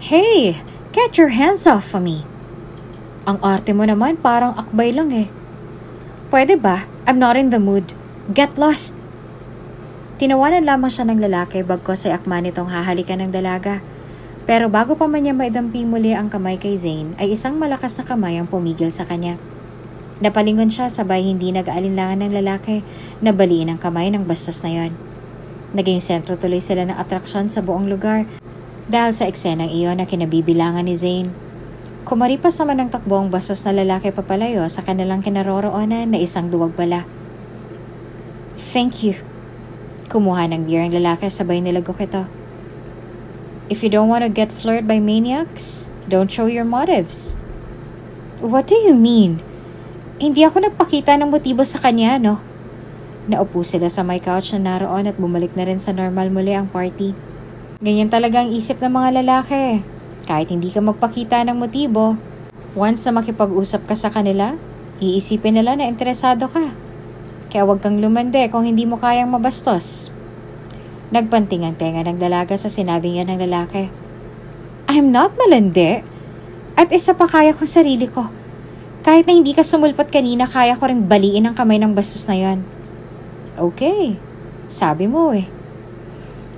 Hey! Get your hands off of me! Ang arte mo naman parang akbay lang eh. Pwede ba? I'm not in the mood. Get lost! Tinawanan lamang siya ng lalaki bagkos ay akma nitong hahalikan ng dalaga. Pero bago pa man niya maidampi muli ang kamay kay Zane, ay isang malakas na kamay ang pumigil sa kanya. Napalingon siya sabay hindi nag-aalinlangan ng lalaki na baliin ang kamay ng bastos na yon. Naging sentro tuloy sila ng atraksyon sa buong lugar dahil sa eksenang iyon na kinabibilangan ni Zane. Kumaripas naman ng takbo ang bastos na lalaki papalayo sa kanilang kinaroroonan na isang duwag bala. Thank you. Kumuha ng beer ang lalaki sabay nilagok ito. If you don't want to get flirted by maniacs, don't show your motives. What do you mean? Hindi ako nagpakita ng motibo sa kanya, no? Naupo sila sa may couch na naroon at bumalik na rin sa normal muli ang party. Ganyan talaga ang isip ng mga lalaki. Kahit hindi ka magpakita ng motibo, once na makipag-usap ka sa kanila, iisipin nila na interesado ka. Kaya huwag kang lumande kung hindi mo kayang mabastos. Nagpanting ang tenga ng dalaga sa sinabing yan ng lalaki. I'm not malandi. At isa pa kaya ko sarili ko. Kahit na hindi ka sumulpat kanina, kaya ko rin baliin ang kamay ng bastos na yan. Okay, sabi mo eh.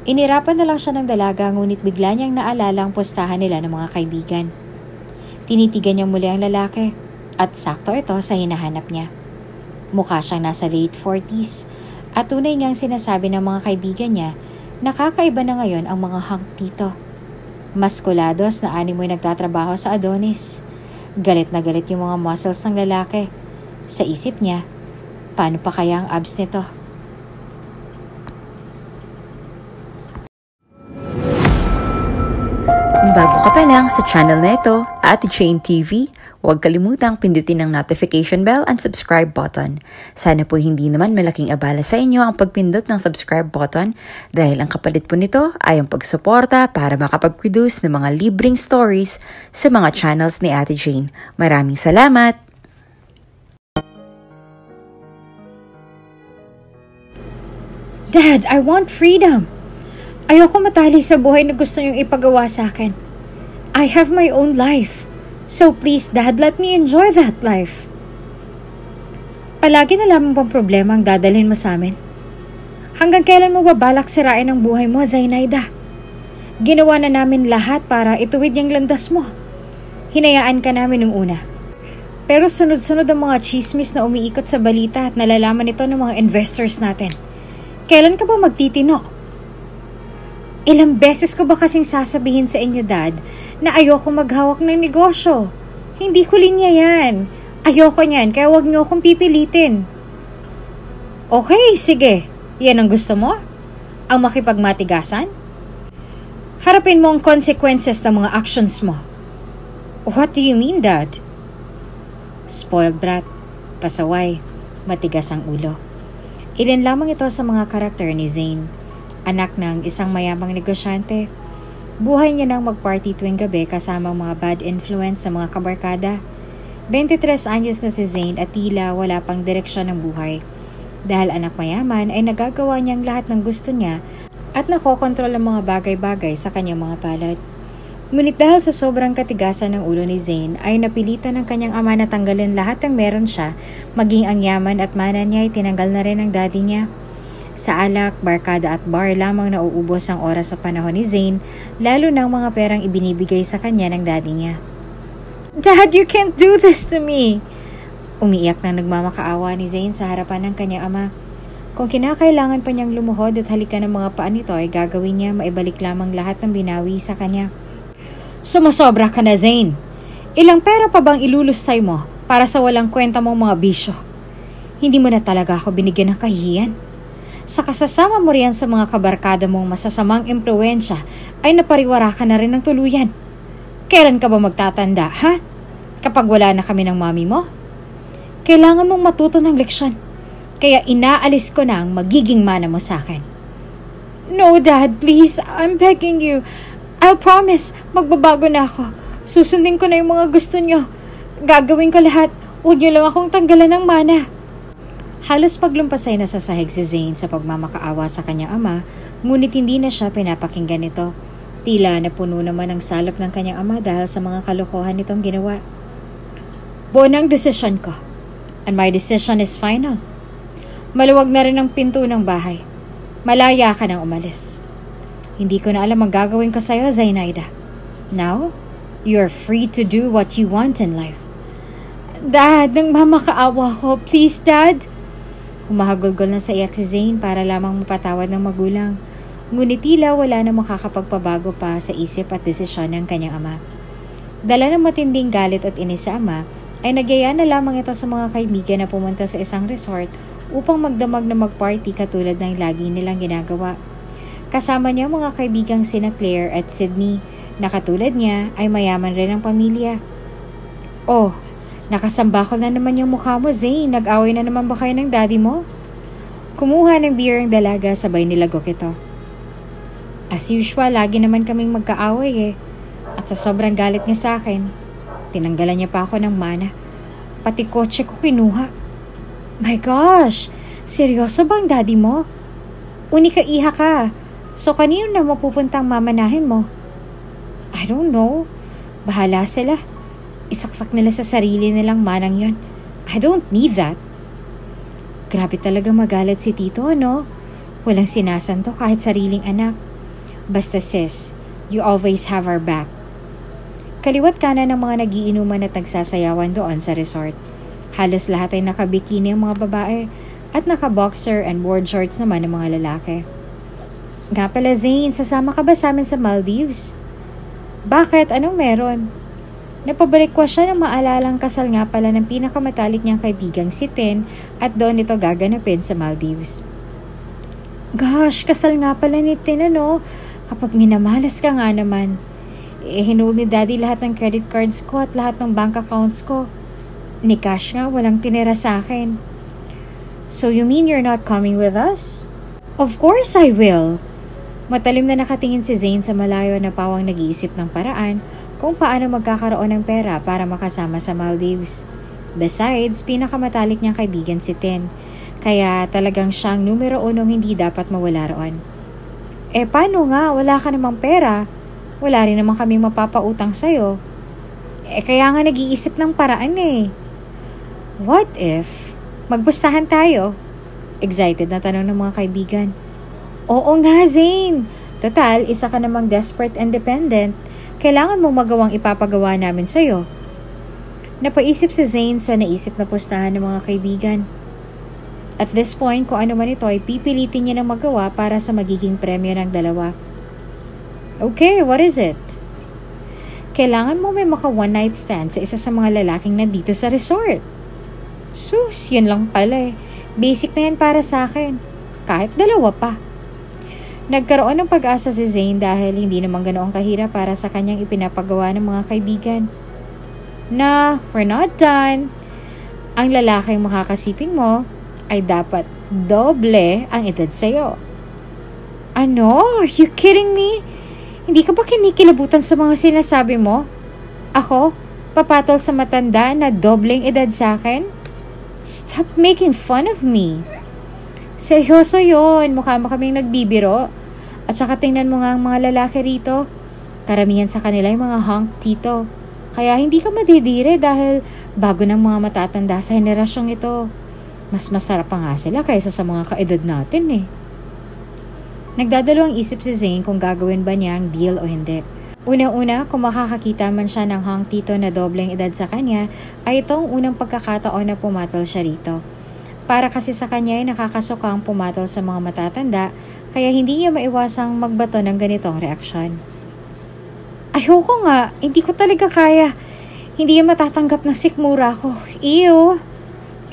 Inirapan na lang siya ng dalaga ngunit bigla niyang naalala ang pustahan nila ng mga kaibigan. Tinitigan niya muli ang lalaki at sakto ito sa hinahanap niya. Mukha siyang nasa late 40s at tunay niyang sinasabi ng mga kaibigan niya na kakaiba na ngayon ang mga hunk dito. Maskulados na animoy nagtatrabaho sa Adonis. Galit na galit yung mga muscles ng lalaki. Sa isip niya, paano pa kaya ang abs nito? Kung bago ka pa lang sa channel na ito, Ate Jane TV, huwag kalimutang pindutin ang notification bell and subscribe button. Sana po hindi naman malaking abala sa inyo ang pagpindot ng subscribe button dahil ang kapalit po nito ay ang pagsuporta para makapag-produce ng mga libreng stories sa mga channels ni Ate Jane. Maraming salamat! Dad, I want freedom! Ayoko matali sa buhay na gusto niyong ipagawa sa akin. I have my own life. So please, Dad, let me enjoy that life. Palagi na lamang bang problema ang dadalhin mo sa amin? Hanggang kailan mo babalak sirain ang buhay mo, Zainaida? Ginawa na namin lahat para ituwid yung landas mo. Hinayaan ka namin nung una. Pero sunod-sunod ang mga chismis na umiikot sa balita at nalalaman ito ng mga investors natin. Kailan ka ba magtitino? Ilang beses ko ba kasing sasabihin sa inyo, Dad, na ayoko maghawak ng negosyo? Hindi ko linya yan. Ayoko niyan, kaya huwag niyo akong pipilitin. Okay, sige. Yan ang gusto mo? Ang makipagmatigasan? Harapin mo ang consequences ng mga actions mo. What do you mean, Dad? Spoiled brat, pasaway, matigas ang ulo. Ilan lamang ito sa mga karakter ni Zane. Anak ng isang mayamang negosyante. Buhay niya nang magparty tuwing gabi kasama mga bad influence sa mga kabarkada. 23 anyos na si Zane at tila wala pang direksyon ng buhay. Dahil anak mayaman ay nagagawa niyang lahat ng gusto niya at nakokontrol ang mga bagay-bagay sa kanyang mga palad. Ngunit dahil sa sobrang katigasan ng ulo ni Zane ay napilitan ng kanyang ama na tanggalin lahat ng meron siya, maging ang yaman at mana niya ay tinanggal na rin ng daddy niya. Sa alak, barkada at bar lamang nauubos ang oras sa panahon ni Zane, lalo ng mga perang ibinibigay sa kanya ng daddy niya. Dad, you can't do this to me! Umiiyak na nagmamakaawa ni Zane sa harapan ng kanyang ama. Kung kinakailangan pa niyang lumuhod at halikan ng mga paa nito ay gagawin niya maibalik lamang lahat ng binawi sa kanya. Sumasobra ka na, Zane! Ilang pera pa bang ilulustay mo para sa walang kwenta mong mga bisyo? Hindi mo na talaga ako binigyan ng kahihiyan. Sa kasasama mo riyan sa mga kabarkada mong masasamang impluwensya ay napariwara ka na rin ng tuluyan. Kailan ka ba magtatanda, ha? Kapag wala na kami ng mami mo? Kailangan mong matuto ng leksyon. Kaya inaalis ko na ang magiging mana mo sa akin. No, Dad, please. I'm begging you. I'll promise, magbabago na ako. Susundin ko na yung mga gusto nyo. Gagawin ko lahat. Huwag nyo lang akong tanggalan ng mana. Halos paglumpasay na sa sahig si Zane sa pagmamakaawa sa kanyang ama, ngunit hindi na siya pinapakinggan nito. Tila napuno naman ang salop ng kanyang ama dahil sa mga kalokohan nitong ginawa. Buo na ang desisyon ko. And my decision is final. Maluwag na rin ang pinto ng bahay. Malaya ka nang umalis. Hindi ko na alam ang gagawin ko sa'yo, Zainaida. Now, you're free to do what you want in life. Dad, nagmamakaawa ko. Please, Dad. Humahagulgol na sa iyak si Zane para lamang mapatawad ng magulang. Ngunit tila wala na makakapagpabago pa sa isip at desisyon ng kanyang ama. Dala ng matinding galit at inis sa ama, ay nagyaya na lamang ito sa mga kaibigan na pumunta sa isang resort upang magdamag na magparty katulad ng lagi nilang ginagawa. Kasama niya mga kaibigang sina Claire at Sydney na katulad niya ay mayaman rin ang pamilya. Oh, nakasambakol na naman yung mukha mo, Zane. Nag-away na naman ba kayo ng daddy mo? Kumuha ng beer ang dalaga, sabay nilagok ito. As usual, lagi naman kaming magkaaway eh. At sa sobrang galit niya sa akin, tinanggalan niya pa ako ng mana. Pati kotse ko kinuha. My gosh! Seryoso bang daddy mo? Unika-iha ka. So kanino na mapupuntang mamanahin mo? I don't know. Bahala sila. Isaksak nila sa sarili nilang manang yon. I don't need that. Grabe talaga magalit si Tito, no? Walang sinasanto kahit sariling anak. Basta sis, you always have our back. Kaliwat kanan ng mga nagiinuman at nagsasayawan doon sa resort. Halos lahat ay nakabikini ang mga babae at nakaboxer and board shorts naman ang mga lalaki. Nga pala Zane, sasama ka ba sa amin sa Maldives? Bakit? Anong meron? Napabalik ko siya na maalalang kasal nga pala ng pinakamatalik niyang kaibigang si Tin at doon ito gaganapin sa Maldives. Gosh, kasal nga pala ni Tin ano? Kapag minamalas ka nga naman. Hinold ni Daddy lahat ng credit cards ko at lahat ng bank accounts ko. Ni cash nga, walang tinira sa akin. So you mean you're not coming with us? Of course I will. Matalim na nakatingin si Zane sa malayo na pawang nag-iisip ng paraan kung paano magkakaroon ng pera para makasama sa Maldives. Besides, pinakamatalik niyang kaibigan si Tin. Kaya talagang siyang numero 1 hindi dapat mawala roon. Paano nga? Wala ka namang pera. Wala rin naman kaming mapapautang sa'yo. Kaya nga nag-iisip ng paraan eh. What if magpustahan tayo? Excited na tanong ng mga kaibigan. Oo nga, Zane. Total, isa ka namang desperate and dependent. Kailangan mo magawang ipapagawa namin sa'yo. Napaisip si Zane sa naisip na pustahan ng mga kaibigan. At this point, kung ano man ito ay pipilitin niya ng magawa para sa magiging premyo ng dalawa. Okay, what is it? Kailangan mo may maka one night stand sa isa sa mga lalaking nandito sa resort. Sus, yun lang pala eh. Basic na yan para sa akin. Kahit dalawa pa. Nagkaroon ng pag-asa si Zane dahil hindi naman ganoong kahirap para sa kanyang ipinapagawa ng mga kaibigan. Na, we're not done. Ang lalaking makakasiping mo ay dapat doble ang edad sa'yo. Ano? Are you kidding me? Hindi ka ba kinikilabutan sa mga sinasabi mo? Ako, papatol sa matanda na dobleng edad sa akin? Stop making fun of me. Seryoso yun. Mukha mo kaming nagbibiro. At saka tingnan mo nga ang mga lalaki rito. Karamihan sa kanila yung mga hunk tito. Kaya hindi ka madidire dahil bago ng mga matatanda sa henerasyong ito. Mas masarap pa nga sila kaysa sa mga kaedad natin eh. Nagdadalawang isip si Zane kung gagawin ba niya ang deal o hindi. Unang-una, kung makakakita man siya ng hang tito na dobleng edad sa kanya, ay itong unang pagkakataon na pumatol siya rito. Para kasi sa kanya ay nakakasukang pumatol sa mga matatanda, kaya hindi niya maiwasang magbato ng ganitong reaksyon. Ayoko nga, hindi ko talaga kaya. Hindi niya matatanggap ng sikmura ko. Ew!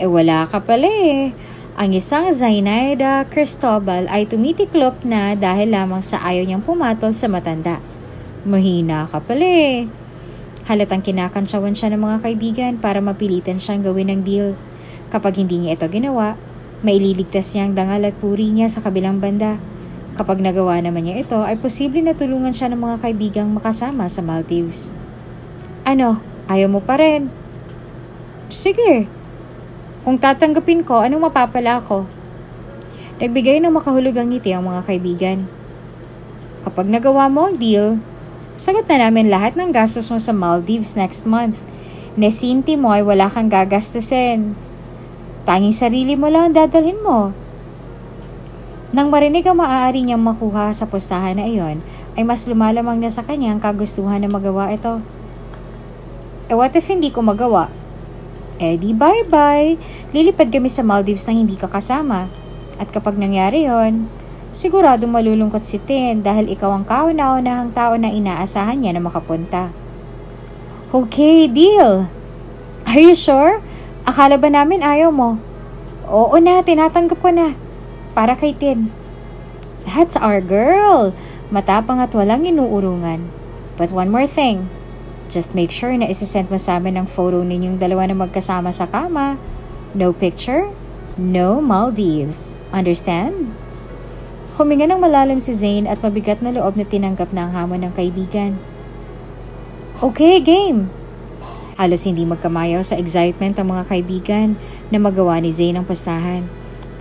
Wala ka pala eh. Ang isang Zainaida Cristobal ay tumitiklop na dahil lamang sa ayaw niyang pumatol sa matanda. Mahina ka pala eh. Halatang kinakantsawan siya ng mga kaibigan para mapilitan siyang gawin ng deal. Kapag hindi niya ito ginawa, maililigtas niya ang dangal at puri niya sa kabilang banda. Kapag nagawa naman niya ito, ay posible na tulungan siya ng mga kaibigang makasama sa Maldives. Ano? Ayaw mo pa rin? Sige. Kung tatanggapin ko, anong mapapala ko? Nagbigay ng makahulugang ngiti ang mga kaibigan. Kapag nagawa mo ang deal, sagot na namin lahat ng gastos mo sa Maldives next month. Nesin Timoy, wala kang gagastusin. Tanging sarili mo lang ang dadalhin mo. Nang marinig ang maaari niyang makuha sa pustahan na iyon, ay mas lumalamang na sa kanya ang kagustuhan na magawa ito. What if hindi ko magawa? Di bye-bye. Lilipad kami sa Maldives nang hindi ka kasama. At kapag nangyari yon, sigurado malulungkot si Tin dahil ikaw ang kauna-unahang tao na inaasahan niya na makapunta. Okay, deal. Are you sure? Akala ba namin ayaw mo? Oo na, tinatanggap ko na. Para kay Tin. That's our girl. Matapang at walang inuurungan. But one more thing. Just make sure na isisend mo sa amin ang photo ninyong dalawa na magkasama sa kama. No picture, no Maldives. Understand? Huminga ng malalim si Zane at mabigat na loob na tinanggap na ang hamon ng kaibigan. Okay, game! Halos hindi magkamayaw sa excitement ang mga kaibigan na magawa ni Zane ang pustahan.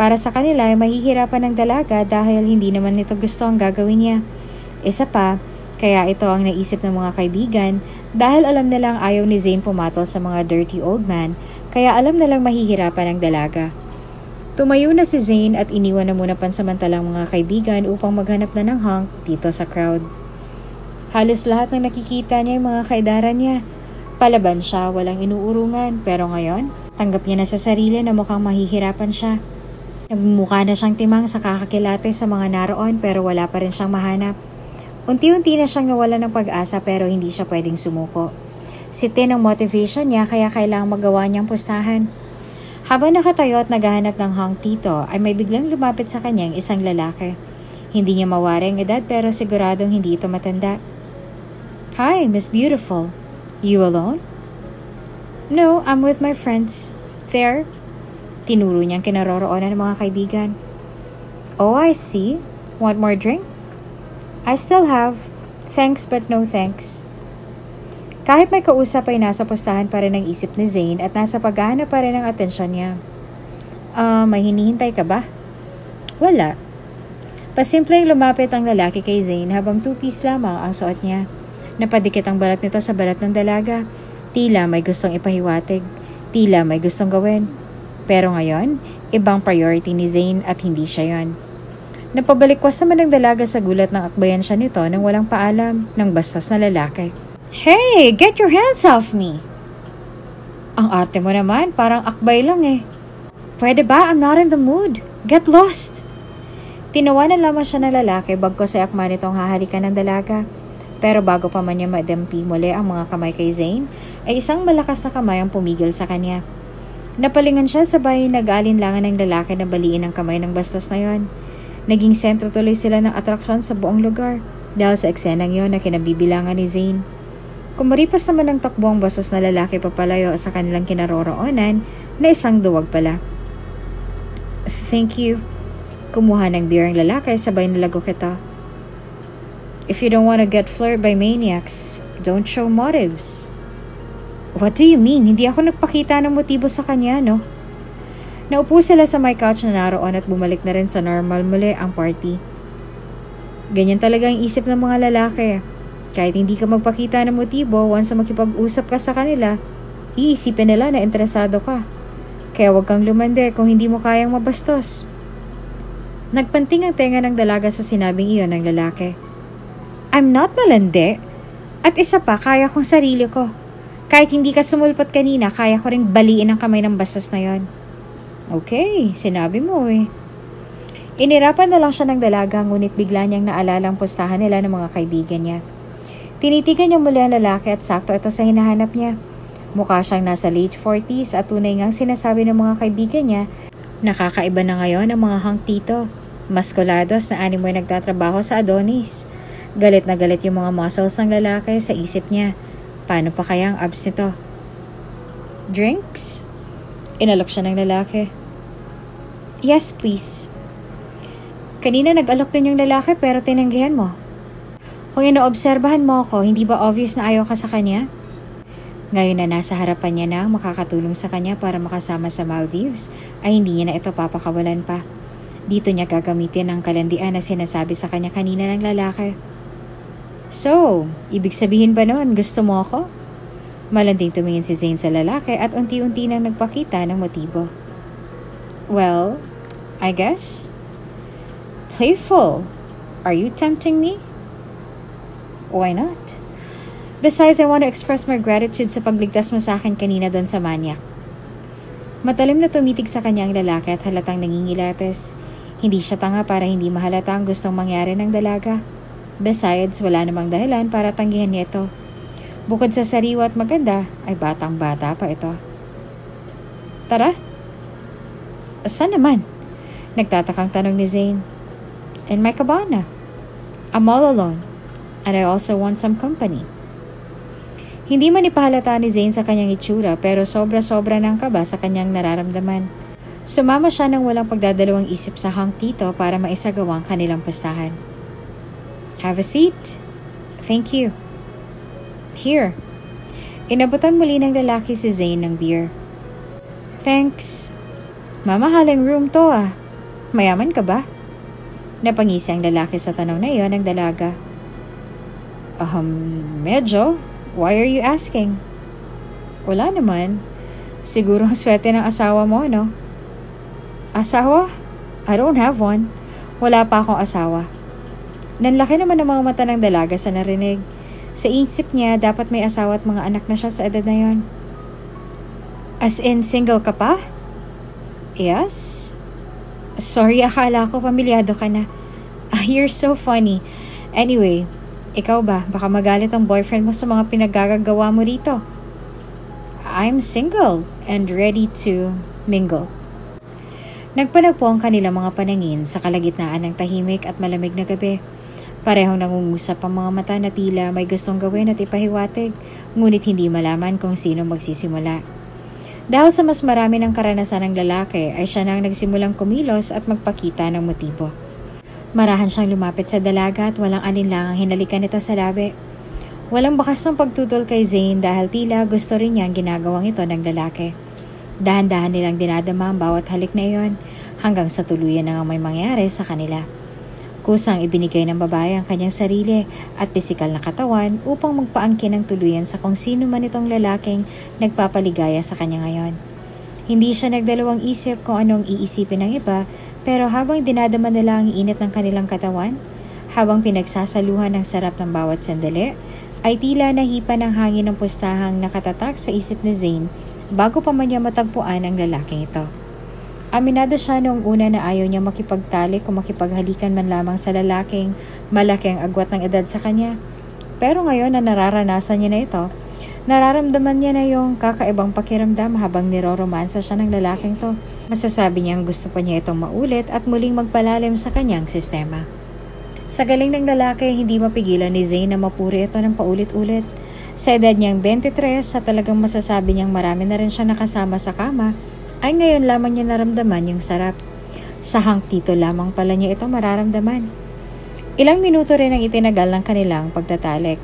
Para sa kanila ay mahihirapan ng dalaga dahil hindi naman nito gusto ang gagawin niya. Isa pa, kaya ito ang naisip ng mga kaibigan dahil alam nilang ayaw ni Zane pumatol sa mga dirty old man, kaya alam nilang mahihirapan ang dalaga. Tumayo na si Zane at iniwan na muna pansamantalang mga kaibigan upang maghanap na ng hunk dito sa crowd. Halos lahat ng nakikita niya ay mga kaedaran niya. Palaban siya, walang inuurungan, pero ngayon, tanggap niya na sa sarili na mukhang mahihirapan siya. Nagmumukha na siyang timang sa kakakilate sa mga naroon pero wala pa rin siyang mahanap. Unti-unti na siyang nawala ng pag-asa pero hindi siya pwedeng sumuko. Si Tin ang motivation niya kaya kailangang magawa niyang pustahan. Habang nakatayo at naghahanap ng hang tito ay may biglang lumapit sa kanyang isang lalaki. Hindi niya mawari ang edad pero siguradong hindi ito matanda. Hi, Miss Beautiful. You alone? No, I'm with my friends. There. Tinuro niyang kinaroroonan ng mga kaibigan. Oh, I see. Want more drink? I still have. Thanks but no thanks. Kahit may kausap ay nasa pustahan pa rin ang isip ni Zane at nasa paghahanap pa rin ang atensyon niya. May hinihintay ka ba? Wala. Pasimpleng lumapit ang lalaki kay Zane habang two-piece lamang ang suot niya. Napadikit ang balat nito sa balat ng dalaga. Tila may gustong ipahiwatig. Tila may gustong gawin. Pero ngayon, ibang priority ni Zane at hindi siya yon. Napabalikwas naman ang dalaga sa gulat ng akbayan siya nito nang walang paalam ng bastos na lalaki. Hey! Get your hands off me! Ang arte mo naman, parang akbay lang eh. Pwede ba? I'm not in the mood. Get lost! Tinawanan lamang siya ng lalaki bagkos ay akma nitong hahalikan ng dalaga. Pero bago pa man niya madampi muli ang mga kamay kay Zane, ay isang malakas na kamay ang pumigil sa kanya. Napalingon siya sabay nag-aalinlangan ng lalaki na baliin ang kamay ng bastos na yon. Naging sentro tuloy sila ng atraksyon sa buong lugar dahil sa eksenang yon na kinabibilangan ni Zane. Kumaripas naman ng takbo ang bastos na lalaki papalayo sa kanilang kinaroroonan na isang duwag pala. Thank you. Kumuha ng beer ang lalaki sabay nalagok ito. If you don't want to get flirted by maniacs, don't show motives. What do you mean? Hindi ako nagpakita ng motibo sa kanya, no? Naupo sila sa my couch na naroon at bumalik na rin sa normal muli ang party. Ganyan talaga ang isip ng mga lalaki. Kahit hindi ka magpakita ng motibo, once na makipag-usap ka sa kanila, iisipin nila na interesado ka. Kaya huwag kang lumande kung hindi mo kayang mabastos. Nagpanting ang tenga ng dalaga sa sinabing iyon ng lalaki. I'm not malandi. At isa pa, kaya kong sarili ko. Kahit hindi ka sumulpot kanina, kaya ko ring baliin ang kamay ng bastos na yon. Okay, sinabi mo eh. Inirapan na lang siya ng dalaga ngunit bigla niyang naalala ang pustahan nila ng mga kaibigan niya. Tinitigan niya muli ang lalaki at sakto ito sa hinahanap niya. Mukha siyang nasa late 40s at tunay ngang sinasabi ng mga kaibigan niya, nakakaiba na ngayon ang mga hang tito. Maskulados na animoy nagtatrabaho sa Adonis. Galit na galit yung mga muscles ng lalaki sa isip niya. Paano pa kaya ang abs nito? Drinks? Inalok siya ng lalaki. Yes, please. Kanina nag-alok din yung lalaki pero tinanggihan mo. Kung inoobserbahan mo ako, hindi ba obvious na ayaw ka sa kanya? Ngayon na nasa harapan niya na makakatulong sa kanya para makasama sa Maldives, ay hindi niya na ito papakawalan pa. Dito niya gagamitin ang kalandian na sinasabi sa kanya kanina ng lalaki. So, ibig sabihin ba noon gusto mo ako? Malanding tumingin si Zane sa lalaki at unti-unti nang nagpakita ng motibo. Well, I guess. Playful. Are you tempting me? Why not? Besides, I want to express my gratitude sa pagligtas mo sa akin kanina doon sa manyak. Matalim na tumitig sa kanya ang lalaki at halatang nangingilates. Hindi siya tanga para hindi mahalata ang gustong mangyari ng dalaga. Besides, wala namang dahilan para tanggihan niya ito. Bukod sa sariwa at maganda, ay batang-bata pa ito. Tara. Saan naman? Nagtatakang tanong ni Zane. In my cabana. I'm all alone. And I also want some company. Hindi man ipahalata ni Zane sa kanyang itsura pero sobra-sobra ng kaba sa kanyang nararamdaman. Sumama siya ng walang pagdadalawang isip sa hang tito para maisagawang kanilang pustahan. Have a seat. Thank you. Here. Inabutan muli ng lalaki si Zane ng beer. Thanks. Mamahaling room to ah. Mayaman ka ba? Napangisi ang lalaki sa tanong na iyon ng dalaga. Medyo. Why are you asking? Wala naman. Siguro ang swerte ng asawa mo, no? Asawa? I don't have one. Wala pa akong asawa. Nanlaki naman ang mga mata ng dalaga sa narinig. Sa isip niya, dapat may asawa at mga anak na siya sa edad na yon. As in, single ka pa? Yes. Sorry, akala ko pamilyado ka na. You're so funny. Anyway, ikaw ba? Baka magalit ang boyfriend mo sa mga pinaggagawa mo rito. I'm single and ready to mingle. Nagpanagpo ang kanilang mga panangin sa kalagitnaan ng tahimik at malamig na gabi. Parehong nangungusap ang mga mata na tila may gustong gawin at ipahiwatig, ngunit hindi malaman kung sino magsisimula. Dahil sa mas marami ng karanasan ng lalaki ay siya nang nagsimulang kumilos at magpakita ng motibo. Marahan siyang lumapit sa dalaga at walang alinlangang hinalikan nito sa labi. Walang bakas ng pagtutol kay Zane dahil tila gusto rin niya ang ginagawang ito ng lalaki. Dahan-dahan nilang dinadama ang bawat halik na iyon hanggang sa tuluyan na nga may mangyari sa kanila. Kusang ibinigay ng babae ang kanyang sarili at pisikal na katawan upang magpaangkin ng tuluyan sa kung sino man itong lalaking nagpapaligaya sa kanya ngayon. Hindi siya nagdalawang isip kung anong iisipin ng iba, pero habang dinadama nila ang init ng kanilang katawan, habang pinagsasaluhan ng sarap ng bawat sandali, ay tila nahipa ng hangin ng pustahang nakatatak sa isip ni Zane bago pa man niya matagpuan ang lalaking ito. Aminado siya noong una na ayaw niya makipagtalik o makipaghalikan man lamang sa lalaking malaki ang agwat ng edad sa kanya. Pero ngayon na nararanasan niya na ito, nararamdaman niya na yung kakaibang pakiramdam habang niroromansa siya ng lalaking to. Masasabi niyang gusto pa niya itong maulit at muling magpalalim sa kanyang sistema. Sa galing ng lalaki, hindi mapigilan ni Zane na mapuri ito ng paulit-ulit. Sa edad niyang 23 sa talagang masasabi niyang marami na rin siya nakasama sa kama, ay ngayon lamang niya naramdaman yung sarap. Sa hang tito lamang pala niya ito mararamdaman. Ilang minuto rin ang itinagal ng kanilang pagtatalik.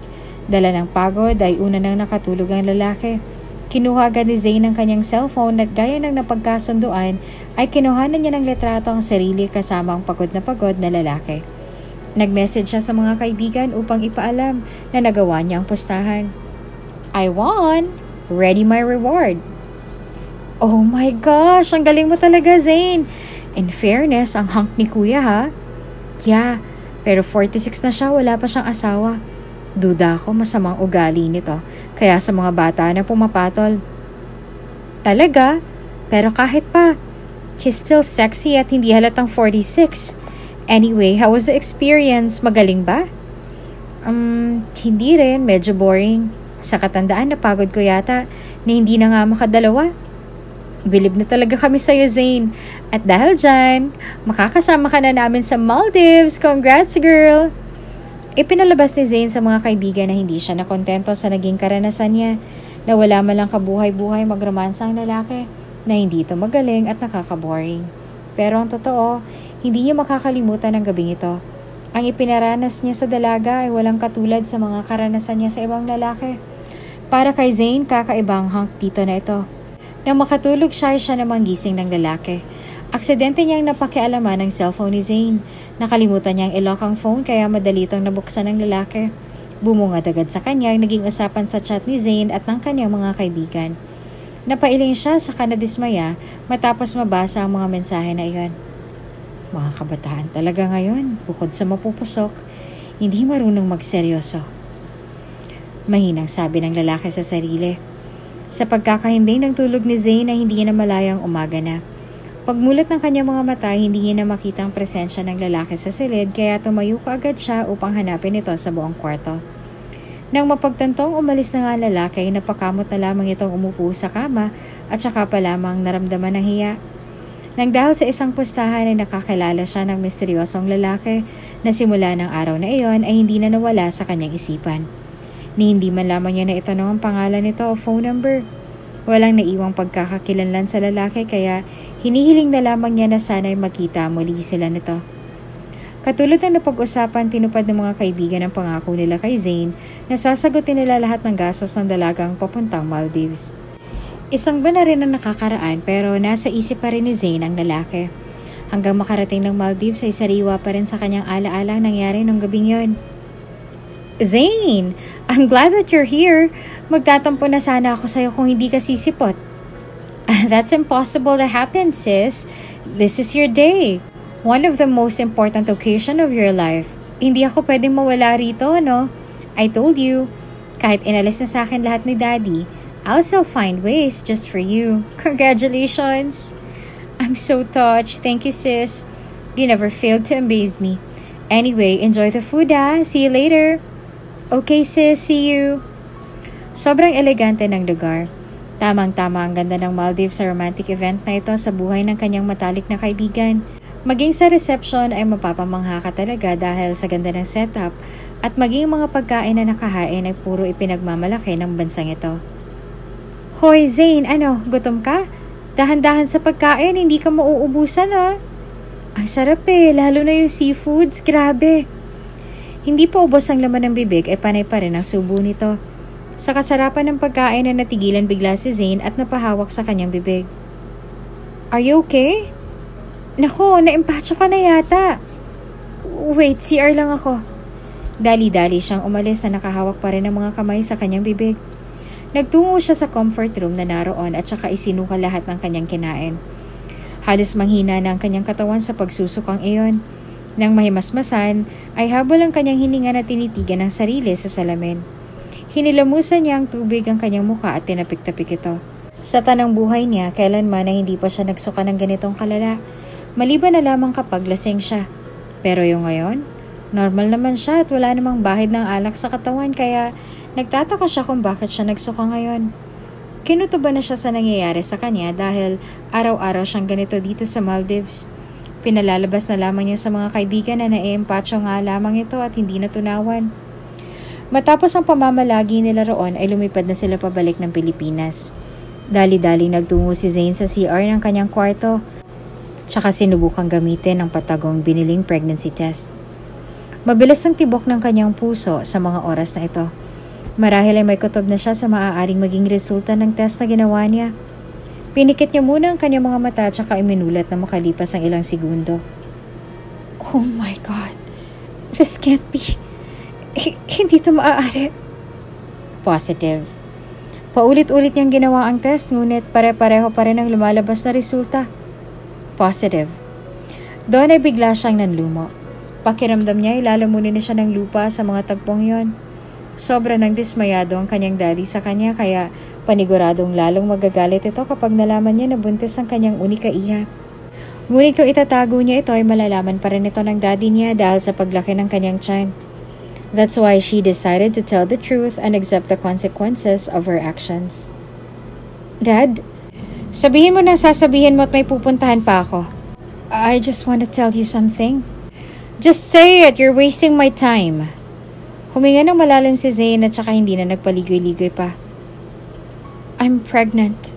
Dala ng pagod ay una nang nakatulog ang lalaki. Kinuha agad ni Zane ang kanyang cellphone at gaya ng napagkasunduan ay kinuhanan niya ng litrato ang sarili kasama ang pagod na lalaki. Nag-message siya sa mga kaibigan upang ipaalam na nagawa niya ang pustahan. I won! Ready my reward! Oh my gosh! Ang galing mo talaga, Zane! In fairness, ang hunk ni kuya ha? Yeah, pero 46 na siya, wala pa siyang asawa. Duda ako masamang ugali nito, kaya sa mga bata na pumapatol. Talaga? Pero kahit pa, he's still sexy at hindi halatang 46. Anyway, how was the experience? Magaling ba? Hindi rin, medyo boring. Sa katandaan, napagod ko yata na hindi na nga makadalawa. Bilib na talaga kami sa'yo, Zane. At dahil dyan, makakasama ka na namin sa Maldives. Congrats, girl! Ipinalabas ni Zane sa mga kaibigan na hindi siya nakontento sa naging karanasan niya, na wala man lang kabuhay-buhay magromansa ang lalaki, na hindi ito magaling at nakakaboring. Pero ang totoo, hindi niya makakalimutan ang gabing ito. Ang ipinaranas niya sa dalaga ay walang katulad sa mga karanasan niya sa ibang lalaki. Para kay Zane, kakaibang hunk tito na ito. Nang makatulog siya namang gising ng lalaki. Aksidente niyang napakialaman ng cellphone ni Zane. Nakalimutan niyang i-lock ang phone kaya madali itong nabuksan ng lalaki. Bumungad agad sa kanya ang naging usapan sa chat ni Zane at ng kanyang mga kaibigan. Napailing siya saka nadismaya matapos mabasa ang mga mensahe na iyon. Mga kabataan talaga ngayon, bukod sa mapupusok, hindi marunong magseryoso. Mahinang sabi ng lalaki sa sarili. Sa pagkakahimbing ng tulog ni Zane ay hindi niya namalayang umaga na. Pagmulat ng kanyang mga mata, hindi niya na makita ang presensya ng lalaki sa silid kaya tumayo kaagad siya upang hanapin ito sa buong kwarto. Nang mapagtantong umalis na nga ang lalaki, napakamot na lamang itong umupo sa kama at saka pa lamang naramdaman ng hiya. Nang dahil sa isang pustahan ay nakakilala siya ng misteryosong lalaki na simula ng araw na iyon ay hindi na nawala sa kanyang isipan. Ni hindi man lamang niya na itanong ang pangalan nito o phone number. Walang naiwang pagkakakilanlan sa lalaki kaya hinihiling na lamang niya na sana'y magkita muli sila nito. Katulad ng napag-usapan, tinupad ng mga kaibigan ang pangako nila kay Zane na sasagutin nila lahat ng gastos ng dalagang papuntang Maldives. Isang buwan na rin ang nakakaraan pero nasa isip pa rin ni Zane ang lalaki. Hanggang makarating ng Maldives ay sariwa pa rin sa kanyang alaala nangyari nung gabing yon. Zane, I'm glad that you're here. Magtatampo na sana ako sa'yo kung hindi ka sisipot. That's impossible to happen, sis. This is your day. One of the most important occasion of your life. Hindi ako pwedeng mawala rito, no? I told you, kahit inalis na sa akin lahat ni Daddy, I'll still find ways just for you. Congratulations. I'm so touched. Thank you, sis. You never failed to amaze me. Anyway, enjoy the food, ah. See you later. Okay, sis. See you. Sobrang elegante ng lugar. Tamang-tama ang ganda ng Maldives sa romantic event na ito sa buhay ng kanyang matalik na kaibigan. Maging sa reception ay mapapamangha ka talaga dahil sa ganda ng setup at maging mga pagkain na nakahain ay puro ipinagmamalaki ng bansang ito. Hoy Zane, gutom ka? Dahan-dahan sa pagkain, hindi ka mauubusan ah. Ang sarap lalo na yung seafoods, grabe. Hindi pa ubos ang laman ng bibig ay panay pa rin ang subo nito. Sa kasarapan ng pagkain na natigilan bigla si Zane at napahawak sa kanyang bibig. Are you okay? Nako, naimpacho ka na yata. Wait, CR lang ako. Dali-dali siyang umalis na nakahawak pa rin ang mga kamay sa kanyang bibig. Nagtungo siya sa comfort room na naroon at saka isinuka lahat ng kanyang kinain. Halos manghina na ang kanyang katawan sa pagsusukang iyon. Nang mahimasmasan, ay habol ang kanyang hininga na tinitigan ng sarili sa salamin. Hinilamusan niya ang tubig ang kanyang muka at tinapik-tapik ito. Sa tanang buhay niya, kailanman na hindi pa siya nagsuka ng ganitong kalala. Maliban na lamang kapag lasing siya. Pero yung ngayon, normal naman siya at wala namang bahid ng alak sa katawan kaya nagtataka siya kung bakit siya nagsuka ngayon. Kinutuban na siya sa nangyayari sa kanya dahil araw-araw siyang ganito dito sa Maldives. Pinalalabas na lamang niya sa mga kaibigan na naiempatso nga lamang ito at hindi natunawan. Matapos ang pamamalagi nila roon ay lumipad na sila pabalik ng Pilipinas. Dali-dali nagtungo si Zane sa CR ng kanyang kwarto. Tsaka sinubukang gamitin ang patagong biniling pregnancy test. Mabilis ang tibok ng kanyang puso sa mga oras na ito. Marahil ay may kutob na siya sa maaaring maging resulta ng test na ginawa niya. Pinikit niya muna ang kanyang mga mata at saka iminulat na makalipas ang ilang segundo. Oh my God. This can't be. Hindi ito maaari. Positive. Paulit-ulit niyang ginawa ang test ngunit pare-pareho pa rin ang lumalabas na resulta. Positive. Doon ay bigla siyang nanlumo. Pakiramdam niya ay lalamunin na siya ng lupa sa mga tagpong yon. Sobra nang dismayado ang kanyang daddy sa kanya kaya paniguradong lalong magagalit ito kapag nalaman niya na buntis ang kanyang unika iha. Ngunit kung itatago niya ito ay malalaman pa rin ito ng daddy niya dahil sa paglaki ng kanyang tiyan. That's why she decided to tell the truth and accept the consequences of her actions. Dad, sabihin mo na sasabihin mo at may pupuntahan pa ako. I just want to tell you something. Just say it, you're wasting my time. Huminga ng malalim si Zane at saka hindi na nagpaligoy-ligoy pa. I'm pregnant.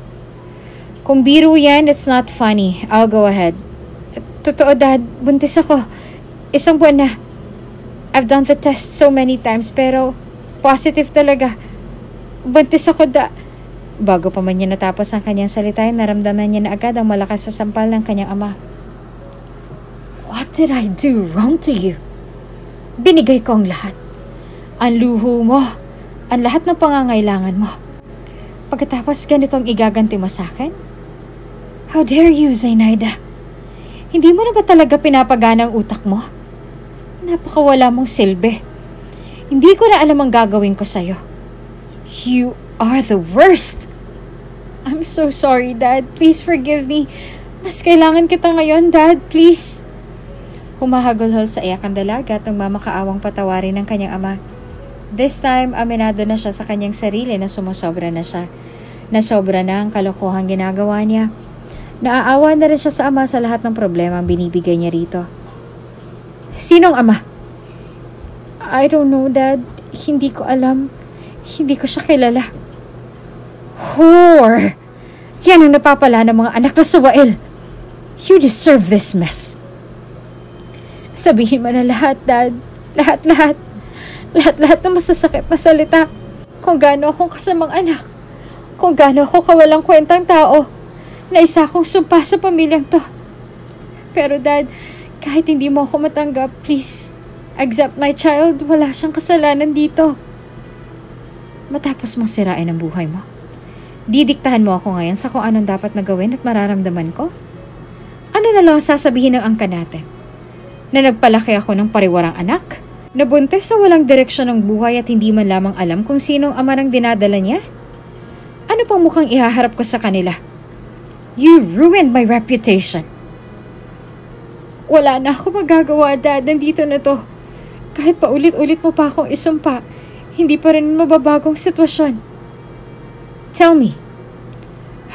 Kung biro yan, it's not funny. I'll go ahead. Totoo, Dad. Buntis ako. 1 buwan na. I've done the test so many times pero positive talaga. Buntis ako, Bago pa man niya natapos ang kanyang salita, naramdaman niya na agad ang malakas sa sampal ng kanyang ama. What did I do wrong to you? Binigay ko ang lahat. ang luho mo, ang lahat ng pangangailangan mo. Pagkatapos ganitong igaganti mo sa akin? How dare you, Zainaida? Hindi mo na ba talaga pinapagana ang utak mo? Napakawala mong silbi. Hindi ko na alam ang gagawin ko sa'yo. You are the worst. I'm so sorry, Dad. Please forgive me. Mas kailangan kita ngayon, Dad. Please. Humahagulhol sa iyak ang dalaga at nagmamakaawang patawarin ng kanyang ama. This time, aminado na siya sa kanyang sarili na sumusobra na siya. Nasobra na ang kalokohang ginagawa niya. Naaawa na rin siya sa ama sa lahat ng problema ang binibigay niya rito. Sinong ama? I don't know, Dad. Hindi ko alam. Hindi ko siya kilala. Whore! Yan ang napapala ng mga anak na suwail. You deserve this mess. Sabihin mo na lahat, Dad. Lahat-lahat. Lahat-lahat na masasakit na salita. Kung gaano akong kasamang anak. Kung gaano ako kawalang kwentang tao. Na isa akong sumpa sa pamilyang to. Pero Dad, kahit hindi mo ako matanggap, please, accept my child. Wala siyang kasalanan dito. Matapos mong sirain ang buhay mo, didiktahan mo ako ngayon sa kung anong dapat na gawin at mararamdaman ko? Ano na lang sasabihin ng angka natin? Na nagpalaki ako ng pariwarang anak? Nabuntis sa walang direksyon ng buhay at hindi man lamang alam kung sinong ama ng dinadala niya? Ano pang mukhang ihaharap ko sa kanila? You ruined my reputation. Wala na ako magagawa, Dad. Nandito na to. Kahit pa ulit-ulit mo pa akong isumpa, hindi pa rin mababagong sitwasyon. Tell me,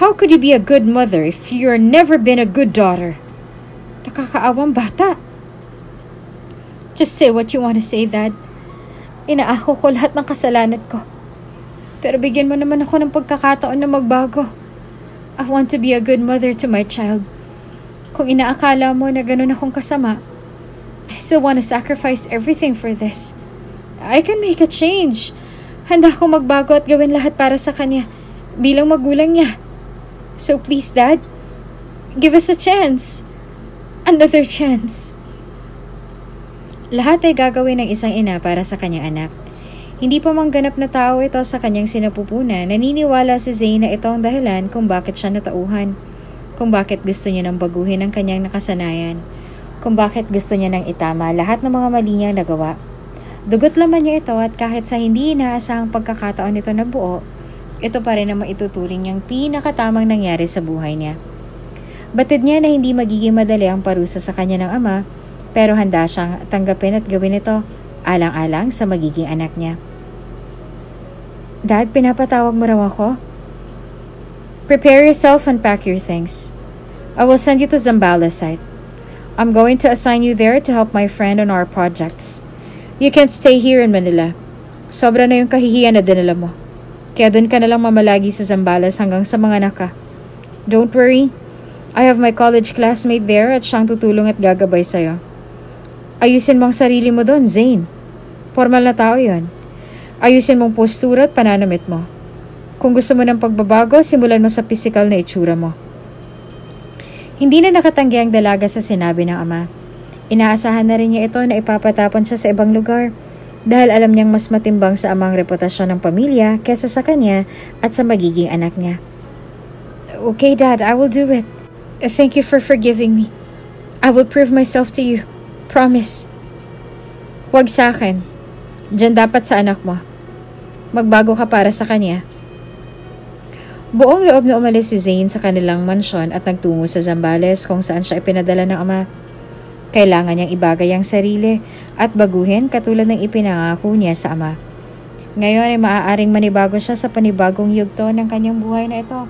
how could you be a good mother if you're never been a good daughter? Nakakaawang bata. Just say what you want to say, Dad. Inaako ko lahat ng kasalanan ko. Pero bigyan mo naman ako ng pagkakataon na magbago. I want to be a good mother to my child. Kung inaakala mo na ganun akong kasama, I still want to sacrifice everything for this. I can make a change. Handa akong magbago at gawin lahat para sa kanya bilang magulang niya. So please, Dad, give us a chance. Another chance. Lahat ay gagawin ng isang ina para sa kanyang anak. Hindi pa mangganap na tao ito sa kanyang sinapupunan, naniniwala si Zain na ito ang dahilan kung bakit siya natauhan, kung bakit gusto niya nang baguhin ang kanyang nakasanayan, kung bakit gusto niya nang itama lahat ng mga mali niyang nagawa. Dugot laman niya ito at kahit sa hindi inaasahang pagkakataon nito na buo, ito pa rin ang maituturing niyang pinakatamang nangyari sa buhay niya. Batid niya na hindi magiging madali ang parusa sa kanya ng ama, pero handa siyang tanggapin at gawin ito alang-alang sa magiging anak niya. Dad, pinapatawag mo raw ako? Prepare yourself and pack your things. I will send you to Zambales site. I'm going to assign you there to help my friend on our projects. You can't stay here in Manila. Sobra na yung kahihiyan na dinala mo. Kaya doon ka na lang mamalagi sa Zambales hanggang sa mga anak ka. Don't worry. I have my college classmate there at siyang tutulong at gagabay sa'yo. Ayusin mo ang sarili mo doon, Zain. Formal na tao yon. Ayusin mong postura at pananamit mo. Kung gusto mo ng pagbabago, simulan mo sa pisikal na itsura mo. Hindi na nakatanggi ang dalaga sa sinabi ng ama. Inaasahan na rin niya ito na ipapatapon siya sa ibang lugar dahil alam niyang mas matimbang sa amang reputasyon ng pamilya kesa sa kanya at sa magiging anak niya. Okay, Dad, I will do it. Thank you for forgiving me. I will prove myself to you. Promise. Huwag sa akin. Diyan dapat sa anak mo. Magbago ka para sa kanya. Buong loob na umalis si Zain sa kanilang mansyon at nagtungo sa Zambales kung saan siya ipinadala ng ama. Kailangan niyang ibagay ang sarili at baguhin katulad ng ipinangako niya sa ama. Ngayon ay maaaring manibago siya sa panibagong yugto ng kanyang buhay na ito.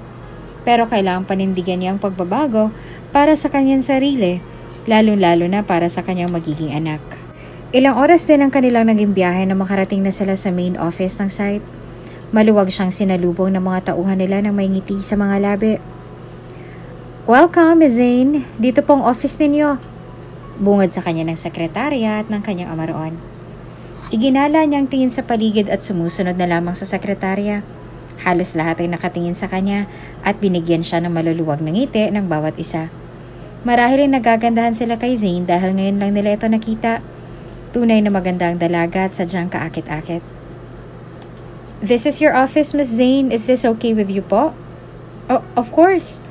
Pero kailangang panindigan niya ang pagbabago para sa kanyang sarili, lalong-lalo na para sa kanyang magiging anak. Ilang oras din ang kanilang naging biyahe na makarating na sila sa main office ng site. Maluwag siyang sinalubong ng mga tauhan nila ng may ngiti sa mga labi. Welcome, Ms. Zain. Dito pong office ninyo. Bungad sa kanya ng sekretarya at ng kanyang ama roon. Iginala niyang tingin sa paligid at sumusunod na lamang sa sekretarya. Halos lahat ay nakatingin sa kanya at binigyan siya ng maluluwag na ngiti ng bawat isa. Marahil ay nagagandahan sila kay Zain dahil ngayon lang nila ito nakita. Tunay na magandang dalaga at sadyang kaakit-akit. This is your office, Miss Zane. Is this okay with you po? Oh, of course.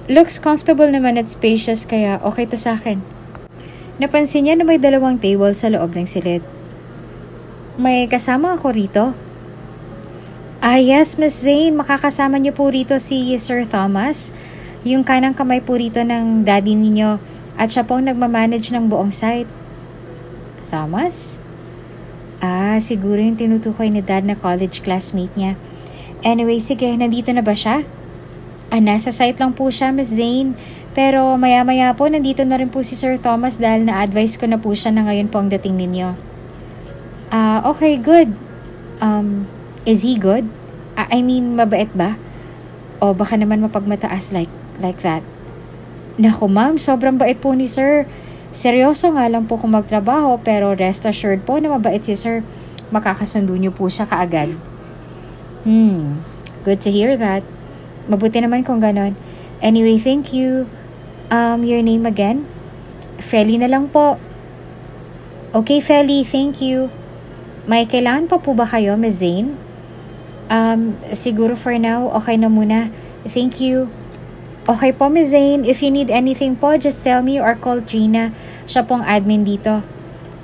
Looks comfortable naman at spacious kaya okay to sa akin. Napansin niya na may 2 table sa loob ng silid. May kasama ako rito. Yes, Miss Zane. Makakasama niyo po rito si Sir Thomas. Yung kanang kamay po rito ng daddy ninyo at siya pong nagmamanage ng buong site. Thomas? Siguro yung tinutukoy ni Dad na college classmate niya. Anyway, sige, nandito na ba siya? Nasa site lang po siya, Miss Zane. Pero maya-maya po, nandito na rin po si Sir Thomas dahil na-advise ko na po siya na ngayon po ang dating ninyo. Okay, good. Is he good? I mean, mabait ba? O baka naman mapagmataas like that. Naku ma'am, sobrang bait po ni Sir. Seryoso nga lang po kung magtrabaho pero rest assured po na mabait si Sir. Makakasundo niyo po siya kaagad. Good to hear that. Mabuti naman kung ganon. Anyway, thank you. Your name again? Feli na lang po. Okay, Feli, thank you. May kailangan pa po ba kayo, Ms. Zane? Siguro for now, okay na muna. Thank you. Okay po, Ms. Zane. If you need anything po, just tell me or call Trina. Siya pong admin dito.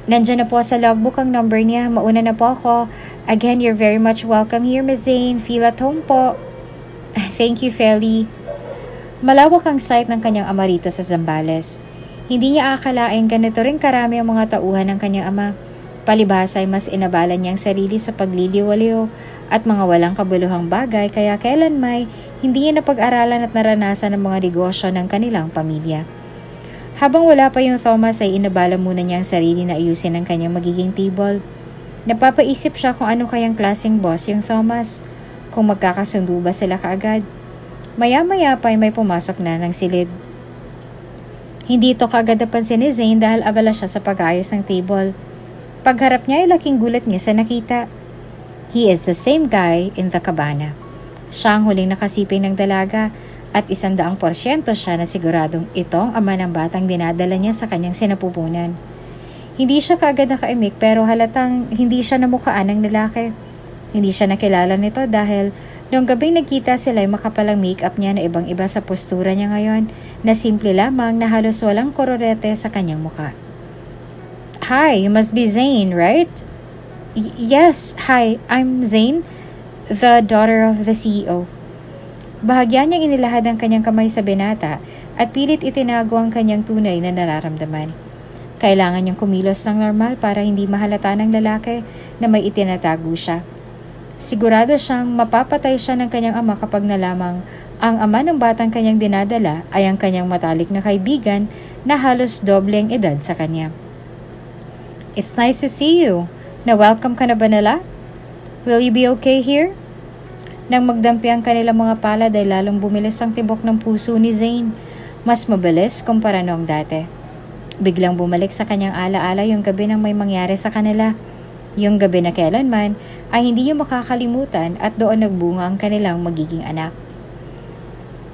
Nandiyan na po sa logbook ang number niya. Mauna na po ako. Again, you're very much welcome here, Ms. Zane. Feel at home po. Thank you, Feli. Malawak ang site ng kanyang ama rito sa Zambales. Hindi niya akalain ganito rin karami ang mga tauhan ng kanyang ama. Palibhas ay mas inabalan niyang sarili sa pagliliwaliw at mga walang kabuluhang bagay kaya kailanmay hindi niya napag-aralan at naranasan ang mga negosyo ng kanilang pamilya. Habang wala pa yung Thomas ay inabala muna niya ang sarili na ayusin ang kanyang magiging table. Napapaisip siya kung ano kayang klaseng boss yung Thomas, kung magkakasundo ba sila kaagad. Maya-maya pa ay may pumasok na ng silid. Hindi ito kaagad napansin ni Zane dahil abala siya sa pag-ayos ng table. Pagharap niya ay laking gulat niya sa nakita. He is the same guy in the cabana. Siya ang huling nakasiping ng dalaga at 100% siya na siguradong itong ama ng batang dinadala niya sa kanyang sinapupunan. Hindi siya kaagad nakaimik pero halatang hindi siya namukhaan ng lalaki. Hindi siya nakilala nito dahil noong gabing nagkita sila ay makapalang make-up niya na ibang-iba sa postura niya ngayon na simple lamang na halos walang kororete sa kanyang mukha. Hi, you must be Zane, right? Yes, hi, I'm Zane, the daughter of the CEO. Bahagya niyang inilahad ang kanyang kamay sa binata at pilit itinago ang kanyang tunay na nararamdaman. Kailangan niyang kumilos ng normal para hindi mahalata ng lalaki na may itinatago siya. Sigurado siyang mapapatay siya ng kanyang ama kapag nalamang ang ama ng batang kanyang dinadala ay ang kanyang matalik na kaibigan na halos dobleng edad sa kanya. It's nice to see you. Na-welcome ka na ba nila? Will you be okay here? Nang magdampi ang kanilang mga palad ay lalong bumilis ang tibok ng puso ni Zane. Mas mabilis kumpara noong dati. Biglang bumalik sa kanyang alaala yung gabi nang may mangyari sa kanila. Yung gabi na kailanman ay hindi niya makakalimutan at doon nagbunga ang kanilang magiging anak.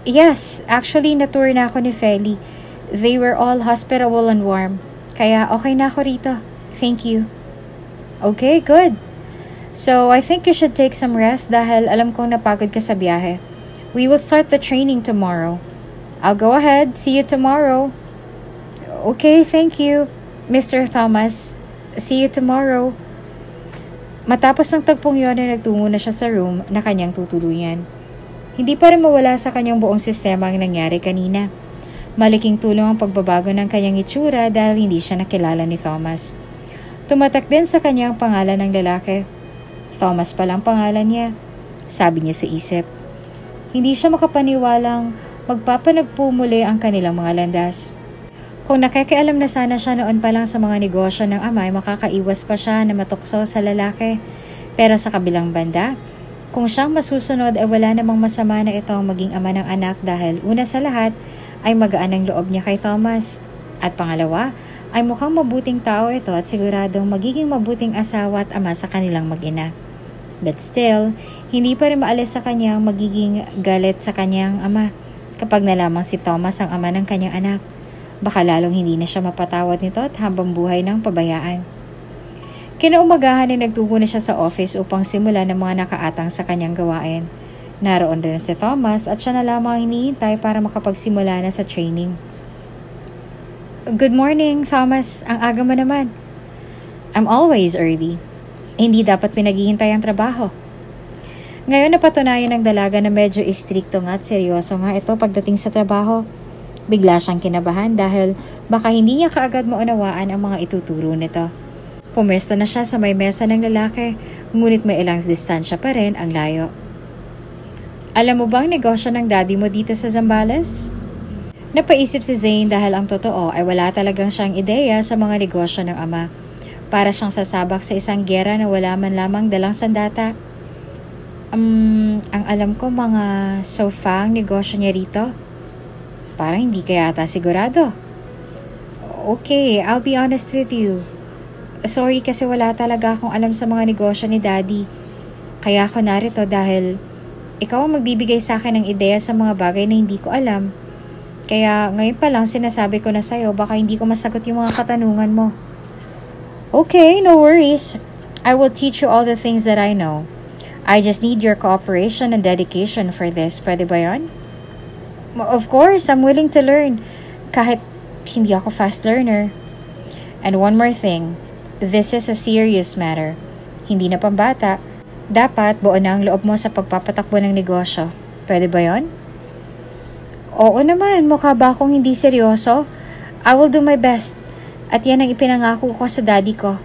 Yes, actually na-tour na ako ni Feli. They were all hospitable and warm. Kaya okay na ako rito. Thank you. Okay, good. So, I think you should take some rest dahil alam kong napagod ka sa biyahe. We will start the training tomorrow. I'll go ahead. See you tomorrow. Okay, thank you, Mr. Thomas. See you tomorrow. Matapos ng tagpong yun ay nagtungo na siya sa room na kanyang tutuluyan. Hindi pa rin mawala sa kanyang buong sistema ang nangyari kanina. Malaking tulong ang pagbabago ng kanyang itsura dahil hindi siya nakilala ni Thomas. Tumatak din sa kanyang pangalan ng lalaki. Thomas palang pangalan niya, sabi niya sa isip. Hindi siya makapaniwalang magpapanagpo muli ang kanilang mga landas. Kung nakikialam na sana siya noon pa lang sa mga negosyo ng ama ay makakaiwas pa siya na matukso sa lalaki. Pero sa kabilang banda, kung siyang masusunod ay wala namang masama na itong maging ama ng anak dahil una sa lahat ay magaan ang loob niya kay Thomas. At pangalawa, ay mukhang mabuting tao ito at siguradong magiging mabuting asawa at ama sa kanilang mag-ina. But still, hindi pa rin maalis sa kanyang magiging galit sa kanyang ama kapag nalamang si Thomas ang ama ng kanyang anak. Baka lalong hindi na siya mapatawad nito at habang buhay ng pabayaan. Kinaumagahan ay nagtungo na siya sa office upang simulan ng mga nakaatang sa kanyang gawain. Naroon din si Thomas at siya na lamang hinihintay para makapagsimula na sa training. Good morning, Thomas. Ang aga mo naman. I'm always early. Hindi dapat pinaghihintay ang trabaho. Ngayon napatunayan ng dalaga na medyo istrikto nga at seryoso nga ito pagdating sa trabaho. Bigla siyang kinabahan dahil baka hindi niya kaagad maunawaan ang mga ituturo nito. Pumesta na siya sa may mesa ng lalaki, ngunit may ilang distansya pa rin ang layo. Alam mo bang negosyo ng daddy mo dito sa Zambales? Napaisip si Zane dahil ang totoo ay wala talagang siyang ideya sa mga negosyo ng ama. Para siyang sasabak sa isang gera na wala man lamang dalang sandata. Ang alam ko mga sofa ang negosyo niya rito. Parang hindi ka yata sigurado. Okay, I'll be honest with you. Sorry kasi wala talaga akong alam sa mga negosyo ni Daddy. Kaya ako narito dahil ikaw ang magbibigay sa akin ng ideya sa mga bagay na hindi ko alam. Kaya ngayon pa lang sinasabi ko na sa'yo baka hindi ko masagot yung mga katanungan mo. Okay, no worries. I will teach you all the things that I know. I just need your cooperation and dedication for this. Pwede ba yun? Of course, I'm willing to learn. Kahit hindi ako fast learner. And one more thing. This is a serious matter. Hindi na pambata. Dapat buo na ang loob mo sa pagpapatakbo ng negosyo. Pwede ba yun? Oo naman, mukha ba akong hindi seryoso? I will do my best. At yan ang ipinangako ko sa daddy ko.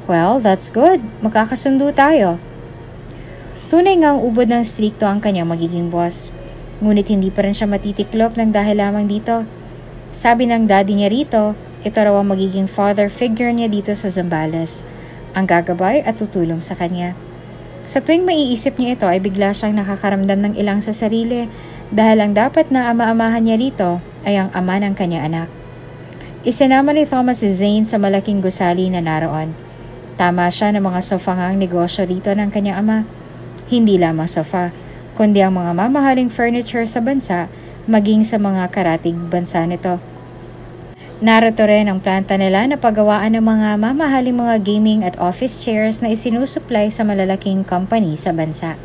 Well, that's good. Magkakasundo tayo. Tunay ngang ubod ng strikto ang kanyang magiging boss. Ngunit hindi pa rin siya matitiklop ng dahil lamang dito. Sabi ng daddy niya rito, ito raw ang magiging father figure niya dito sa Zambales. Ang gagabay at tutulong sa kanya. Sa tuwing maiisip niya ito ay bigla siyang nakakaramdam ng ilang sa sarili dahil ang dapat na ama-amahan niya rito ay ang ama ng kanyang anak. Isinama ni Thomas si Zane sa malaking gusali na naroon. Tama siya ng mga sofa ngang negosyo rito ng kanyang ama. Hindi lamang sofa, kundi ang mga mamahaling furniture sa bansa, maging sa mga karatig bansa nito. Narito rin ang planta nila na paggawaan ng mga mamahaling mga gaming at office chairs na isinusupply sa malalaking company sa bansa.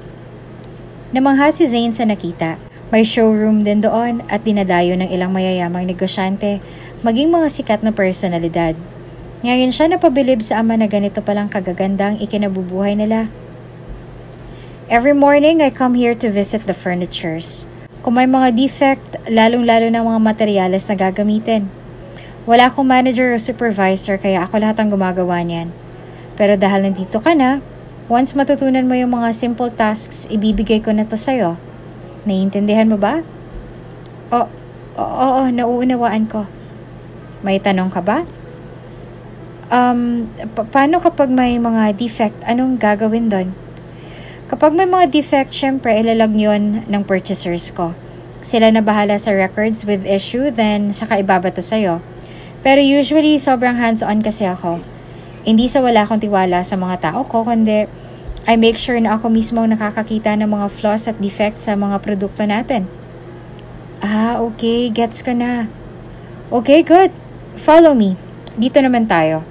Namangha si Zane sa nakita. May showroom din doon at dinadayo ng ilang mayayamang negosyante, maging mga sikat na personalidad. Ngayon siya napabilib sa ama na ganito palang kagagandang ikinabubuhay nila. Every morning, I come here to visit the furnitures. Kung may mga defect, lalong-lalo ng mga materyales na gagamitin. Wala akong manager o supervisor kaya ako lahat ang gumagawa niyan. Pero dahil nandito ka na, once matutunan mo yung mga simple tasks, ibibigay ko na to sa'yo. Naiintindihan mo ba? Oo, nauunawaan ko. May tanong ka ba? Paano kapag may mga defect, anong gagawin doon? Kapag may mga defect, syempre ilalag yun ng purchasers ko. Sila na bahala sa records with issue, then saka ibabato sa'yo. Pero usually, sobrang hands-on kasi ako. Hindi sa wala akong tiwala sa mga tao ko, kundi I make sure na ako mismo ang nakakakita ng mga flaws at defects sa mga produkto natin. Okay. Gets ko na. Okay, good. Follow me. Dito naman tayo.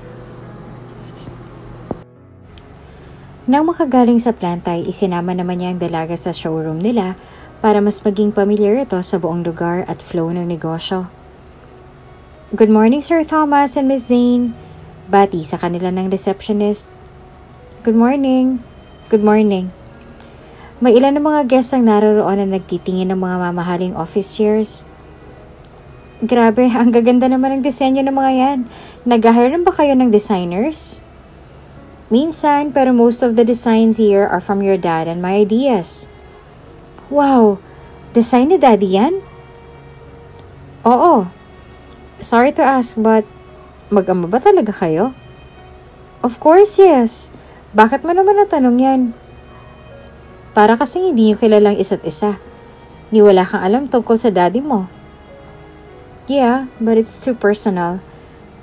Nang makagaling sa planta ay isinama naman niya ang dalaga sa showroom nila para mas maging familiar ito sa buong lugar at flow ng negosyo. Good morning, Sir Thomas and Miss Zane. Bati sa kanila ng receptionist. Good morning. Good morning. May ilan ng mga guests ang naroroon na nagtitingin ng mga mamahaling office chairs. Grabe, ang gaganda naman ng disenyo ng mga yan. Nag-hire ba kayo ng designers? Minsan, pero most of the designs here are from your dad and my ideas. Wow! Design ni Daddy yan? Oo. Sorry to ask, but mag-ama ba talaga kayo? Of course, yes. Bakit mo naman natanong yan? Para kasing hindi niyo kilalang isa't isa. Ni wala kang alam tungkol sa daddy mo. Yeah, but it's too personal.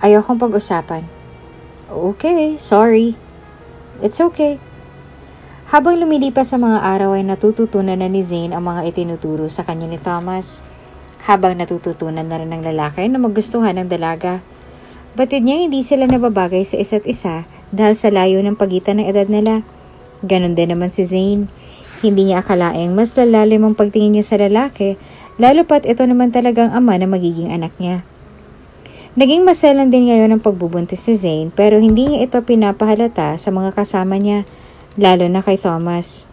Ayokong pag-usapan. Okay, sorry. It's okay. Habang lumilipas sa mga araw ay natututunan na ni Zane ang mga itinuturo sa kanya ni Thomas. Habang natututunan na rin ng lalaki na magustuhan ng dalaga. Batid niya hindi sila nababagay sa isa't isa dahil sa layo ng pagitan ng edad nila. Ganon din naman si Zane. Hindi niya akalaing mas lalalim ang pagtingin niya sa lalaki, lalo pat ito naman talagang ama na magiging anak niya. Naging maselan din ngayon ang pagbubuntis si Zane pero hindi niya ito pinapahalata sa mga kasama niya, lalo na kay Thomas.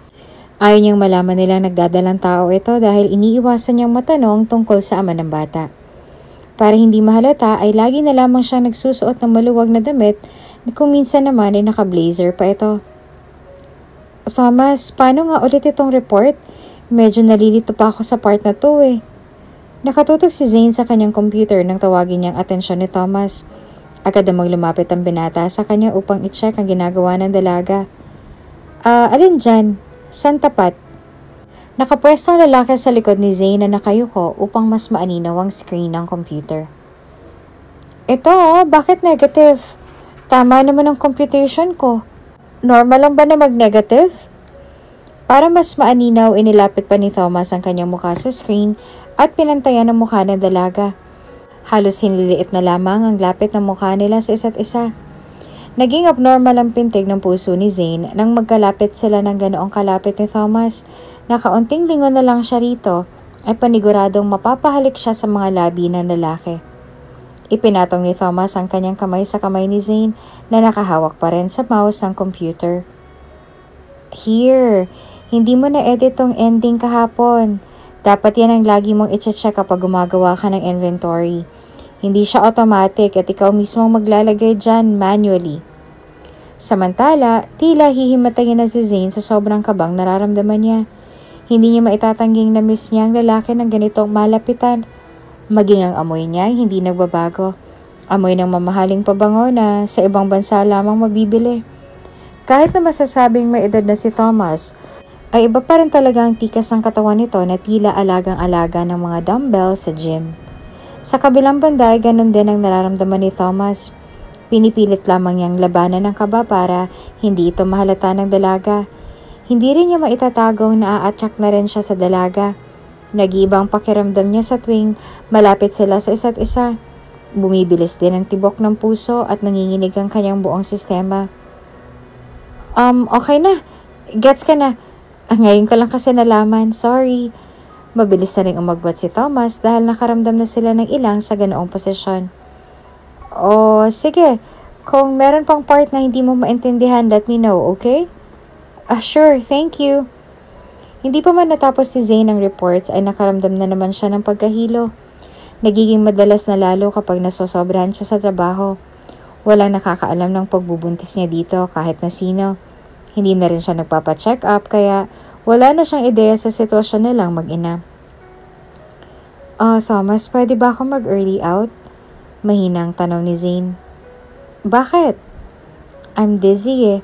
Ayaw niyang malaman nila nagdadalang tao ito dahil iniiwasan niyang matanong tungkol sa ama ng bata. Para hindi mahalata ay lagi na lamang siyang nagsusuot ng maluwag na damit kung minsan naman ay naka-blazer pa ito. Thomas, paano nga ulit itong report? Medyo nalilito pa ako sa part na to eh. Nakatutok si Zane sa kanyang computer nang tawagin niyang atensyon ni Thomas. Agad namang lumapit ang binata sa kanya upang i-check ang ginagawa ng dalaga. Alin dyan? San tapat? Nakapwesto ang lalaki sa likod ni Zane na nakayuko upang mas maaninaw ang screen ng computer. Ito, bakit negative? Tama naman ang computation ko. Normal lang ba na mag-negative? Para mas maaninaw, inilapit pa ni Thomas ang kanyang mukha sa screen at pinantayan ang mukha ng dalaga. Halos hinliliit na lamang ang lapit ng mukha nila sa isa't isa. Naging abnormal ang pintig ng puso ni Zane nang magkalapit sila ng ganoong kalapit ni Thomas. Nakaunting lingon na lang siya rito ay paniguradong mapapahalik siya sa mga labi ng lalaki. Ipinatong ni Thomas ang kanyang kamay sa kamay ni Zane na nakahawak pa rin sa mouse ng computer. Here, hindi mo na-edit tong ending kahapon. Dapat yan ang lagi mong i-check kapag gumagawa ka ng inventory. Hindi siya automatic at ikaw mismo maglalagay dyan manually. Samantala, tila hihimatayin na si Zane sa sobrang kabang nararamdaman niya. Hindi niya maitatangging na miss niya ang lalaki ng ganitong malapitan. Maging ang amoy niya hindi nagbabago. Amoy ng mamahaling pabango na sa ibang bansa lamang mabibili. Kahit na masasabing may edad na si Thomas, ay iba pa rin talaga ang tikas ng katawan nito na tila alagang-alaga ng mga dumbbell sa gym. Sa kabilang banda ay ganun din ang nararamdaman ni Thomas. Pinipilit lamang niyang labanan ng kaba para hindi ito mahalata ng dalaga. Hindi rin niya maitatagong na a-attract na rin siya sa dalaga. Nag-iibang pakiramdam niya sa tuwing malapit sila sa isa't isa. Bumibilis din ang tibok ng puso at nanginginig ang kanyang buong sistema. Okay na. Gets ka na. Ngayon ka lang kasi nalaman. Sorry. Mabilis na rin umagbat si Thomas dahil nakaramdam na sila ng ilang sa ganoong posisyon. Sige. Kung meron pang part na hindi mo maintindihan, let me know, okay? Sure, thank you. Hindi pa man natapos si Zane ang reports ay nakaramdam na naman siya ng pagkahilo. Nagiging madalas na lalo kapag nasosobrahan siya sa trabaho. Walang nakakaalam ng pagbubuntis niya dito kahit na sino. Hindi na rin siya nagpapacheck up kaya wala na siyang ideya sa sitwasyon nilang mag-ina. Thomas, pwede ba ako mag-early out? Mahinang tanong ni Zane. Bakit? I'm dizzy eh.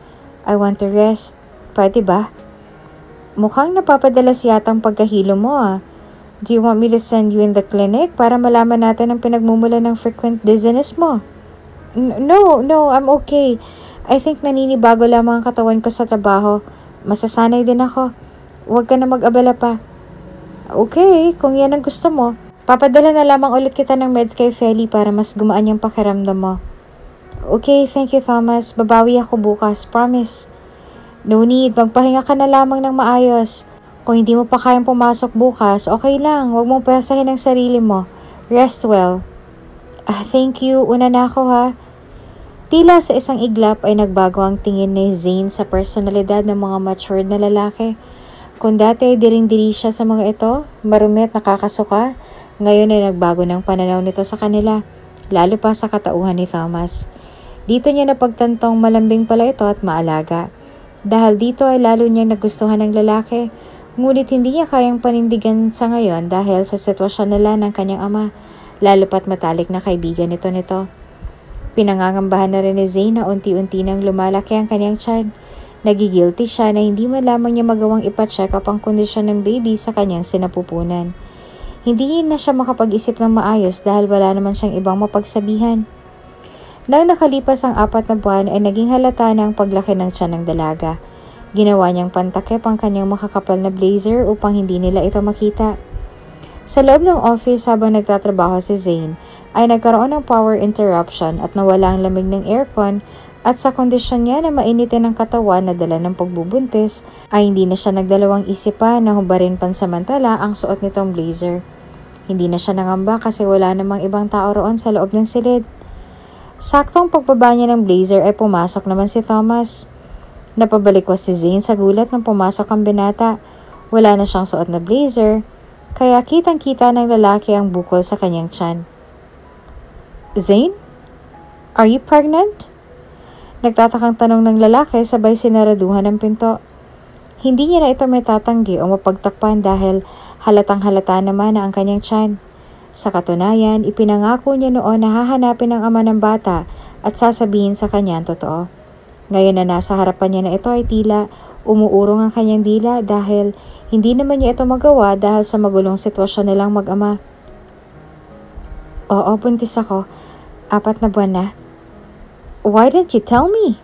I want to rest. Pwede ba? Mukhang napapadalas yata ang pagkahilo mo ah. Do you want me to send you in the clinic para malaman natin ang pinagmumula ng frequent dizziness mo? No, I'm okay. I think naninibago lamang ang katawan ko sa trabaho. Masasanay din ako. Huwag ka na mag-abala pa. Okay, kung yan ang gusto mo. Papadala na lamang ulit kita ng meds kay Feli para mas gumaan yung pakiramdam mo. Okay, thank you Thomas. Babawi ako bukas, promise. No need, magpahinga ka na lamang ng maayos. Kung hindi mo pa kayang pumasok bukas, okay lang. Huwag mong pasahin ang sarili mo. Rest well. Thank you. Una na ako ha. Tila sa isang iglap ay nagbago ang tingin ni Zane sa personalidad ng mga matured na lalaki. Kung dati ay diring-diri siya sa mga ito, marumi at nakakasuka, ngayon ay nagbago ng pananaw nito sa kanila, lalo pa sa katauhan ni Thomas. Dito niya napagtantong malambing pala ito at maalaga. Dahil dito ay lalo niyang nagustuhan ng lalaki, ngunit hindi niya kayang panindigan sa ngayon dahil sa sitwasyon nila ng kanyang ama, lalo pat matalik na kaibigan nito. Pinangangambahan na rin ni Zane na unti-unti nang lumalaki ang kanyang tiyan. Nagigilty siya na hindi man lamang niya magawang ipacheck up ang kondisyon ng baby sa kanyang sinapupunan. Hindi na siya makapag-isip ng maayos dahil wala naman siyang ibang mapagsabihan. Nang nakalipas ang 4 na buwan ay naging halata na ang paglaki ng tiyan ng dalaga. Ginawa niyang pantakip ang kanyang makakapal na blazer upang hindi nila ito makita. Sa loob ng office habang nagtatrabaho si Zane, ay nagkaroon ng power interruption at nawala ang lamig ng aircon at sa kondisyon niya na mainitin ang katawan na dala ng pagbubuntis ay hindi na siya nagdalawang isip pa na hubarin pansamantala ang suot nitong blazer. Hindi na siya nangamba kasi wala namang ibang tao roon sa loob ng silid. Saktong pagbaba niya ng blazer ay pumasok naman si Thomas. Napabalikwas si Zane sa gulat nang pumasok ang binata. Wala na siyang suot na blazer, kaya kitang-kita ng lalaki ang bukol sa kanyang tiyan. Zane? Are you pregnant? Nagtatakang tanong ng lalaki sabay sinaraduhan ng pinto. Hindi niya na ito may tatanggi o mapagtakpan dahil halatang-halata naman na ang kanyang tiyan. Sa katunayan, ipinangako niya noon na hahanapin ang ama ng bata at sasabihin sa kanya ang totoo. Ngayon na nasa harapan niya na ito ay tila umuurong ang kanyang dila dahil hindi naman niya ito magawa dahil sa magulong sitwasyon nilang mag-ama. Oo, buntis ako. 4 na buwan na. Why didn't you tell me?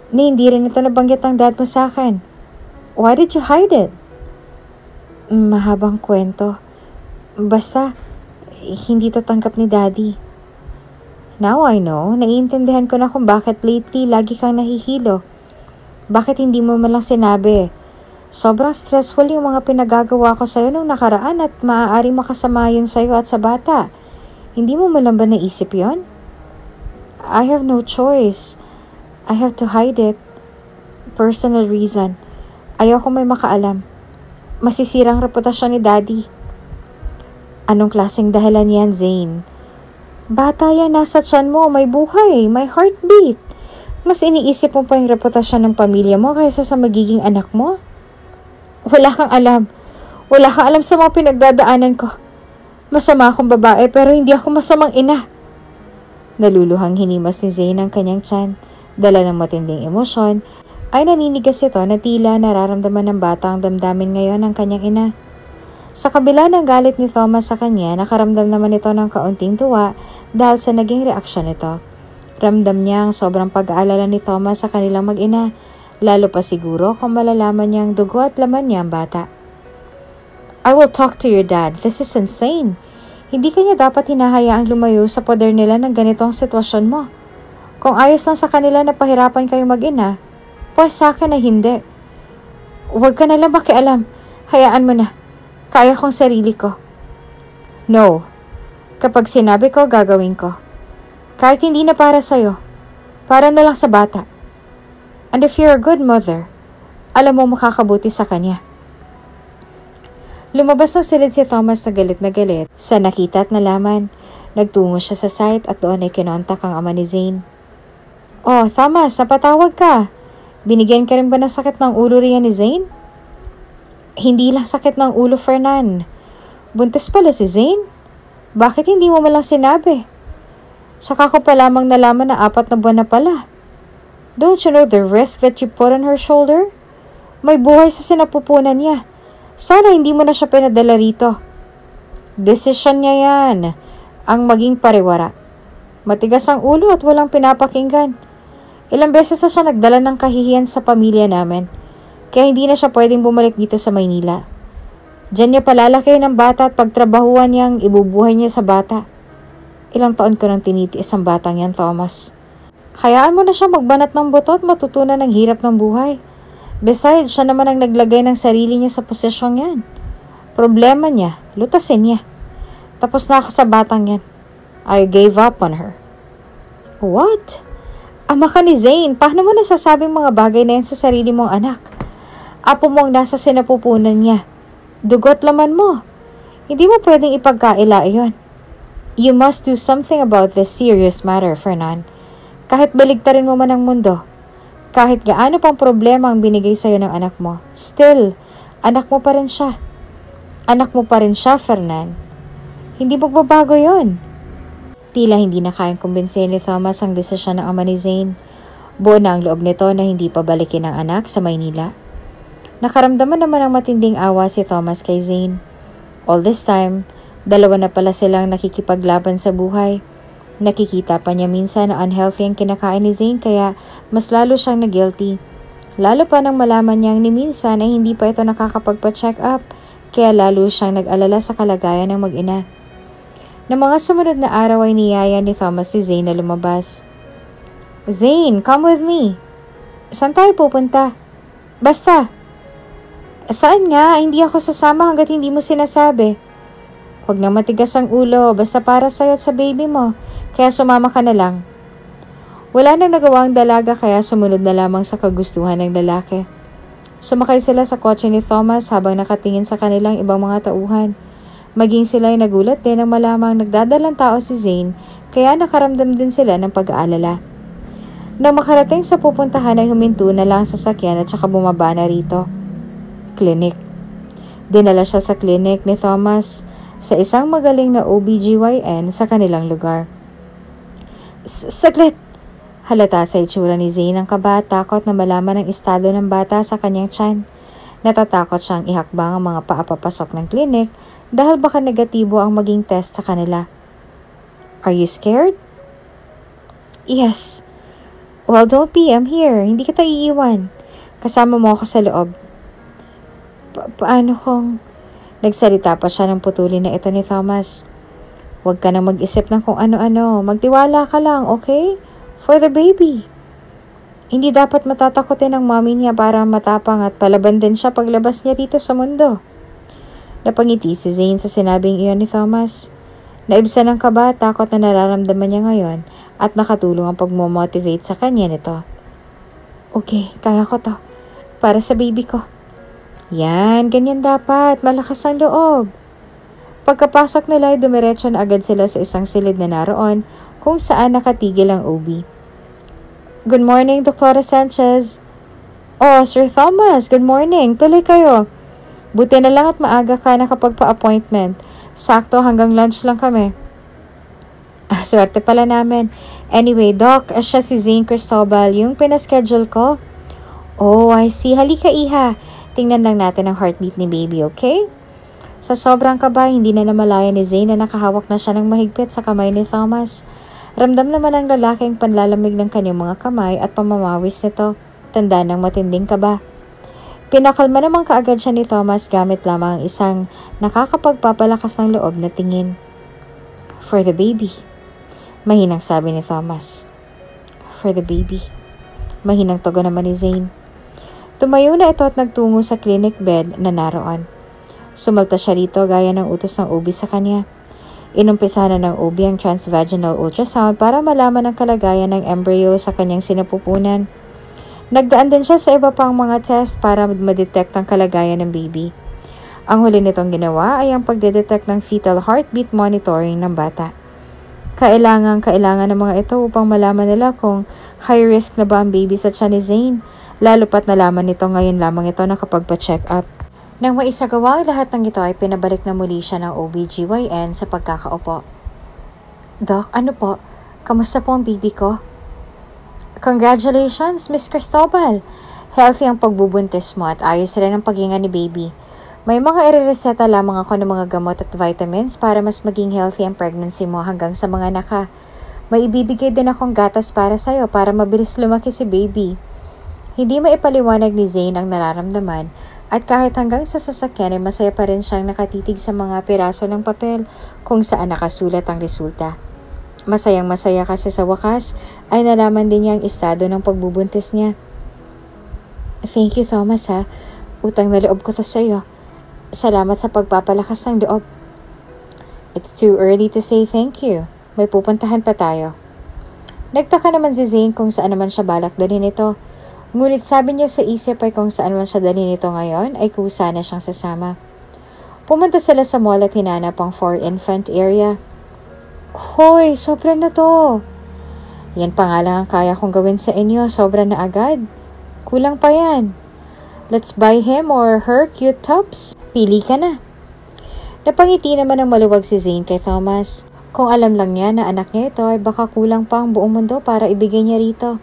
Ni hindi rin ito nabanggit ng dad mo sa akin. Why did you hide it? Mahabang kwento. Basta, hindi to tanggap ni daddy. Now I know, naiintindihan ko na kung bakit lately lagi kang nahihilo. Bakit hindi mo man lang sinabi? Sobrang stressful yung mga pinagagawa ko sa'yo nung nakaraan at maaaring makasama yun sa'yo at sa bata. Hindi mo man lang ba naisip yun? I have no choice. I have to hide it. Personal reason. Ayoko may makaalam. Masisirang reputasyon ni daddy. Anong klaseng dahilan yan, Zane? Bata yan, nasa tiyan mo, may buhay, may heartbeat. Mas iniisip mo pa yung reputasyon ng pamilya mo kaysa sa magiging anak mo? Wala kang alam. Wala kang alam sa mga pinagdadaanan ko. Masama akong babae pero hindi ako masamang ina. Naluluhang hinimas ni Zane ang kanyang tiyan. Dala ng matinding emosyon, ay naninigas ito na tila nararamdaman ng bata ang damdamin ngayon ng kanyang ina. Sa kabila ng galit ni Thomas sa kanya, nakaramdam naman ito ng kaunting tuwa dahil sa naging reaksyon nito. Ramdam niya ang sobrang pag-aalala ni Thomas sa kanilang mag-ina, lalo pa siguro kung malalaman niyang dugo at laman niya ang bata. I will talk to your dad. This is insane. Hindi kanya dapat hinahayaang lumayo sa poder nila ng ganitong sitwasyon mo. Kung ayos lang sa kanila na pahirapan kayong mag-ina, pues sa akin ay hindi. Huwag ka nalang makialam. Hayaan mo na. Kaya kong sarili ko. No. Kapag sinabi ko, gagawin ko. Kahit hindi na para sa'yo. Para na lang sa bata. And if you're a good mother, alam mo makakabuti sa kanya. Lumabas ng silid si Thomas na galit sa nakita at nalaman. Nagtungo siya sa site at doon ay kinontak ang ama ni Zane. Oh, Thomas, napatawag ka. Binigyan ka rin ba ng sakit ng ulo riyan ni Zane? Hindi lang sakit ng ulo, Fernan. Buntis pala si Zane. Bakit hindi mo malang sinabi? Saka ko pa lamang nalaman na 4 na buwan na pala. Don't you know the risk that you put on her shoulder? May buhay sa sinapupunan niya. Sana hindi mo na siya pinadala rito. Desisyon niya yan. Ang maging pariwara. Matigas ang ulo at walang pinapakinggan. Ilang beses na siya nagdala ng kahihiyan sa pamilya namin. Kaya hindi na siya pwedeng bumalik dito sa Maynila. Diyan niya palalaki ng bata at pagtrabahuan niyang ibubuhay niya sa bata. Ilang taon ko nang tinitiis ang batang yan, Thomas. Hayaan mo na siya magbanat ng buto at matutunan ng hirap ng buhay. Besides, siya naman ang naglagay ng sarili niya sa posisyong yan. Problema niya, lutasin niya. Tapos na ako sa batang yan. I gave up on her. What? Ama ka ni Zane, paano mo nasasabing mga bagay na yan sa sarili mong anak? Apo mo ang nasa sinapupunan niya. Dugot laman mo. Hindi mo pwedeng ipagkaila iyon. You must do something about this serious matter, Fernan. Kahit baligtarin mo man ang mundo, kahit gaano pang problema ang binigay sa'yo ng anak mo, still, anak mo pa rin siya. Anak mo pa rin siya, Fernan. Hindi magbabago yon. Tila hindi na kayang kumbinsihin ni Thomas ang desisyon ng ama ni Zane. Buo na ang loob nito na hindi pabalikin ang anak sa Maynila. Nakaramdaman naman ang matinding awa si Thomas kay Zane. All this time, 2 na pala silang nakikipaglaban sa buhay. Nakikita pa niya minsan na unhealthy ang kinakain ni Zane kaya mas lalo siyang na-guilty. Lalo pa nang malaman niyang ni minsan ay hindi pa ito nakakapagpa-check up kaya lalo siyang nag-alala sa kalagayan ng mag-ina. Na mga sumunod na araw ay niyaya ni Thomas si Zane na lumabas. Zane, come with me. Saan tayo pupunta? Basta. Saan nga? Hindi ako sasama hanggat hindi mo sinasabi. Huwag na matigas ang ulo, basta para sa'yo at sa baby mo. Kaya sumama ka na lang. Wala nang nagawa ang dalaga kaya sumunod na lamang sa kagustuhan ng lalaki. Sumakay sila sa kotse ni Thomas habang nakatingin sa kanilang ibang mga tauhan. Maging sila'y nagulat din nang malamang nagdadalang tao si Zane kaya nakaramdam din sila ng pag-aalala. Nang makarating sa pupuntahan ay huminto na lang sa sasakyan at saka bumaba na rito. Clinic. Dinala siya sa clinic ni Thomas sa isang magaling na OBGYN sa kanilang lugar. Saglit! Halata sa itsura ni Zane ang kaba at takot na malaman ang estado ng bata sa kanyang tiyan. Natatakot siyang ihakbang ang mga paapapasok ng clinic dahil baka negatibo ang maging test sa kanila. Are you scared? Yes. Well, don't be. I'm here. Hindi kita iiwan. Kasama mo ako sa loob. Paano kung... Nagsalita pa siya ng putulin na ito ni Thomas. Huwag ka nang mag-isip ng kung ano-ano. Magtiwala ka lang, okay? For the baby. Hindi dapat matatakotin ng mommy niya para matapang at palaban din siya paglabas niya rito sa mundo. Napangiti si Zane sa sinabing iyon ni Thomas. Naibsan ng kaba at takot na nararamdaman niya ngayon at nakatulong ang pagmomotivate sa kanya nito. Okay, kaya ko to. Para sa baby ko. Yan, ganyan dapat. Malakas ang loob. Pagkapasok nila ay dumiretso na agad sila sa isang silid na naroon kung saan nakatigil ang OB. Good morning, Dr. Sanchez. Oh, Sir Thomas, good morning. Tuloy kayo. Buti na lang at maaga ka nakapagpa-appointment. Sakto hanggang lunch lang kami. Swerte pala namin. Anyway, Doc, siya si Zane Cristobal, yung pinaschedule ko. Oh, I see. Halika, iha. Tingnan lang natin ang heartbeat ni baby, okay? Sa sobrang kaba, hindi na namalaya ni Zane na nakahawak na siya ng mahigpit sa kamay ni Thomas. Ramdam naman ang lalaking panlalamig ng kanyang mga kamay at pamamawis nito. Tanda ng matinding kaba. Pinakalma naman kaagad siya ni Thomas gamit lamang ang isang nakakapagpapalakas ng loob na tingin. For the baby. Mahinang sabi ni Thomas. For the baby. Mahinang tugon naman ni Zane. Tumayo na ito at nagtungo sa clinic bed na naroon. Sumalta siya rito gaya ng utos ng OB sa kanya. Inumpisa na ng OB ang transvaginal ultrasound para malaman ang kalagayan ng embryo sa kanyang sinapupunan. Nagdaan din siya sa iba pang mga test para ma-detect ang kalagayan ng baby. Ang huli nitong ginawa ay ang pagdedetect ng fetal heartbeat monitoring ng bata. Kailangan ng mga ito upang malaman nila kung high risk na ba ang baby sa tiyan ni Zane, lalo pat nalaman nito ngayon lamang ito nakapagpa-check up. Nang maisagawa ang lahat ng ito ay pinabalik na muli siya ng OBGYN sa pagkakaupo. Doc, ano po? Kamusta po ang baby ko? Congratulations, Miss Cristobal. Healthy ang pagbubuntis mo at ayos rin ang paghinga ni baby. May mga irereseta lamang ako ng mga gamot at vitamins para mas maging healthy ang pregnancy mo hanggang sa mga anak ka. May ibibigay din akong gatas para sa'yo para mabilis lumaki si baby. Hindi maipaliwanag ni Zane ang nararamdaman at kahit hanggang sa sasakyan ay masaya pa rin siyang nakatitig sa mga piraso ng papel kung saan nakasulat ang resulta. Masayang-masaya kasi sa wakas ay nalaman din niya ang estado ng pagbubuntis niya. Thank you, Thomas, ha. Utang na loob ko to sa'yo. Salamat sa pagpapalakas ng loob. It's too early to say thank you. May pupuntahan pa tayo. Nagtaka naman si Zane kung saan naman siya balak dalhin ito. Ngunit sabi niya sa isip ay kung saan man siya dalhin ito ngayon ay kusa na siyang sasama. Pumunta sila sa mall at hinanap ang for-infant area. Hoy, sobra na to. Yan pa nga lang ang kaya kong gawin sa inyo, sobra na agad. Kulang pa yan. Let's buy him or her cute tops. Pili ka na. Napangiti naman ang maluwag si Zane kay Thomas. Kung alam lang niya na anak niya ito ay baka kulang pa ang buong mundo para ibigay niya rito.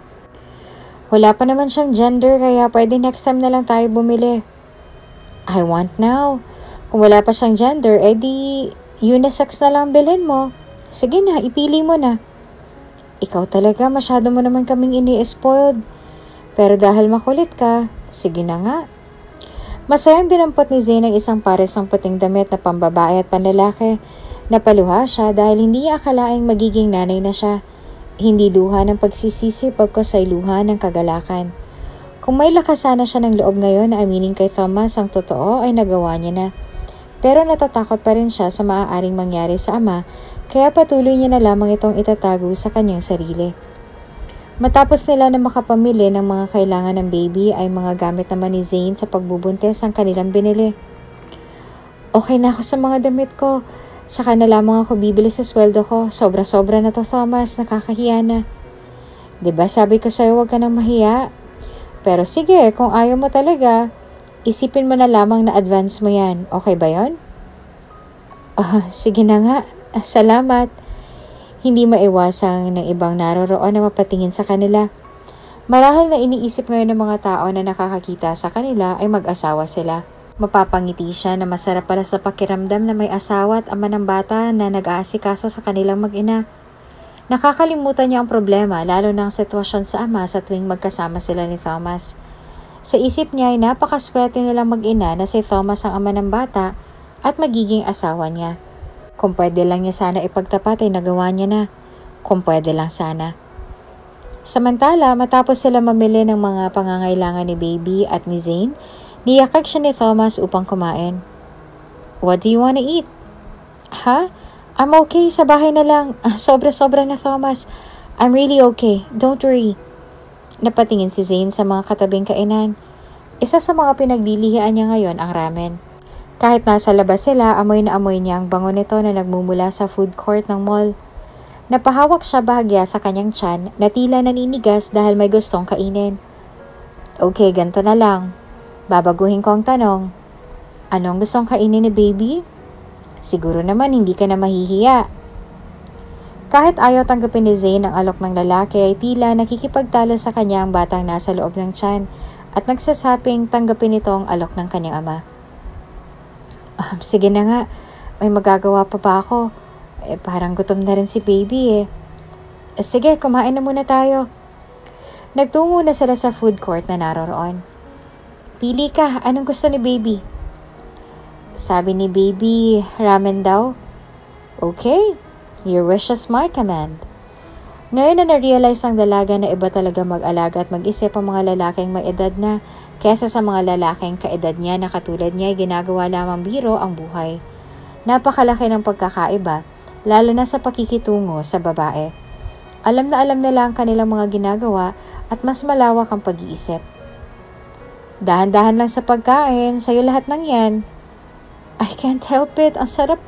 Wala pa naman siyang gender kaya pwede next time na lang tayo bumili. I want now. Kung wala pa siyang gender, edi unisex na lang bilhin mo. Sige na, ipili mo na. Ikaw talaga, masyado mo naman kaming ini-spoiled. Pero dahil makulit ka, sige na nga. Masayang dinampot ni Zane ang isang pares ng puting damit na pambabae at panlalaki. Napaluha siya dahil hindi niya akalaing magiging nanay na siya. Hindi luha ng pagsisisi pagkos ay luha ng kagalakan. Kung may lakas sana siya ng loob ngayon na aminin kay Thomas ang totoo ay nagawa niya na. Pero natatakot pa rin siya sa maaaring mangyari sa ama kaya patuloy niya na lamang itong itatago sa kanyang sarili. Matapos nila na makapamili ng mga kailangan ng baby ay mga gamit naman ni Zane sa pagbubuntis ang kanilang binili. Okay na ako sa mga damit ko. Tsaka na lamang ako bibili sa sweldo ko. Sobra-sobra na to, Thomas. Nakakahiya na. Diba sabi ko sa'yo huwag ka nang mahiya? Pero sige, kung ayaw mo talaga, isipin mo na lamang na advance mo yan. Okay ba yon? Sige na nga. Salamat. Hindi maiwasang ng ibang naroroon na mapatingin sa kanila. Marahil na iniisip ngayon ng mga tao na nakakakita sa kanila ay mag-asawa sila. Mapapangiti siya na masarap pala sa pakiramdam na may asawa at ama ng bata na nag-aasikaso sa kanilang mag-ina. Nakakalimutan niya ang problema lalo ng sitwasyon sa ama sa tuwing magkasama sila ni Thomas. Sa isip niya ay napakaswerte nilang mag-ina na si Thomas ang ama ng bata at magiging asawa niya. Kung pwede lang niya sana ipagtapat ay nagawa niya na. Kung pwede lang sana. Samantala, matapos sila mamili ng mga pangangailangan ni Baby at ni Zane, niyakag siya ni Thomas upang kumain. What do you want to eat? Ha? I'm okay, sa bahay na lang. Sobra-sobra na, Thomas. I'm really okay, don't worry. Napatingin si Zane sa mga katabing kainan. Isa sa mga pinaglilihian niya ngayon ang ramen. Kahit nasa labas sila, amoy na amoy niya ang bango nito na nagmumula sa food court ng mall. Napahawak siya bahagya sa kanyang tiyan na tila naninigas dahil may gustong kainin. Okay, ganito na lang. Babaguhin ko ang tanong. Anong gustong kainin ni Baby? Siguro naman hindi ka na mahihiya. Kahit ayaw tanggapin ni Zane ang alok ng lalaki ay tila nakikipagtalo sa kanya ang batang nasa loob ng tiyan at nagsasaping tanggapin ito ang alok ng kanyang ama. Sige na nga, may magagawa pa ba ako? Parang gutom na rin si Baby Sige, kumain na muna tayo. Nagtungo na sila sa food court na naroroon. Pili ka, anong gusto ni Baby? Sabi ni Baby, ramen daw. Okay, your wish is my command. Ngayon na na-realize ng dalaga na iba talaga mag-alaga at mag-isip ang mga lalaking may edad na kesa sa mga lalaking kaedad niya na katulad niya ay ginagawa lamang biro ang buhay. Napakalaki ng pagkakaiba, lalo na sa pakikitungo sa babae. Alam na lang kanilang mga ginagawa at mas malawak ang pag-iisip. Dahan-dahan lang sa pagkain, sa'yo lahat ng yan. I can't help it, ang sarap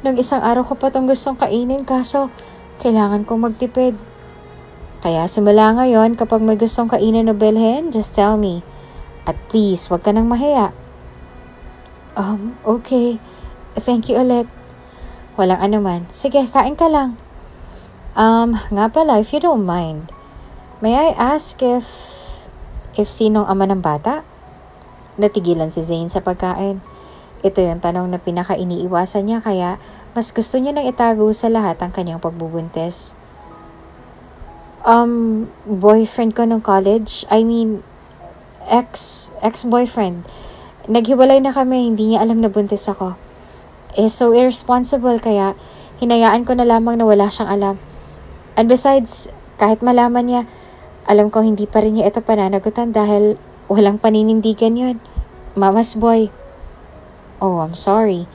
Nung isang araw ko pa itong gustong kainin kaso kailangan kong magtipid. Kaya simula ngayon kapag may gustong kainin o bilhin, just tell me. At please, wag ka nang mahiya. Okay. Thank you ulit. Walang anuman. Sige, kain ka lang. Nga pala, if you don't mind, may I ask if sinong ama ng bata? Natigilan si Zane sa pagkain. Ito yung tanong na pinaka-iniiwasan niya kaya mas gusto niya nang itago sa lahat ang kanyang pagbubuntis. Boyfriend ko nung college, ex-boyfriend. Naghiwalay na kami, hindi niya alam na buntis ako. So irresponsible kaya hinayaan ko na lamang na wala siyang alam. And besides, kahit malaman niya, alam kong hindi pa rin niya ito pananagutan dahil walang paninindigan yun. Mama's boy. Oh, I'm sorry.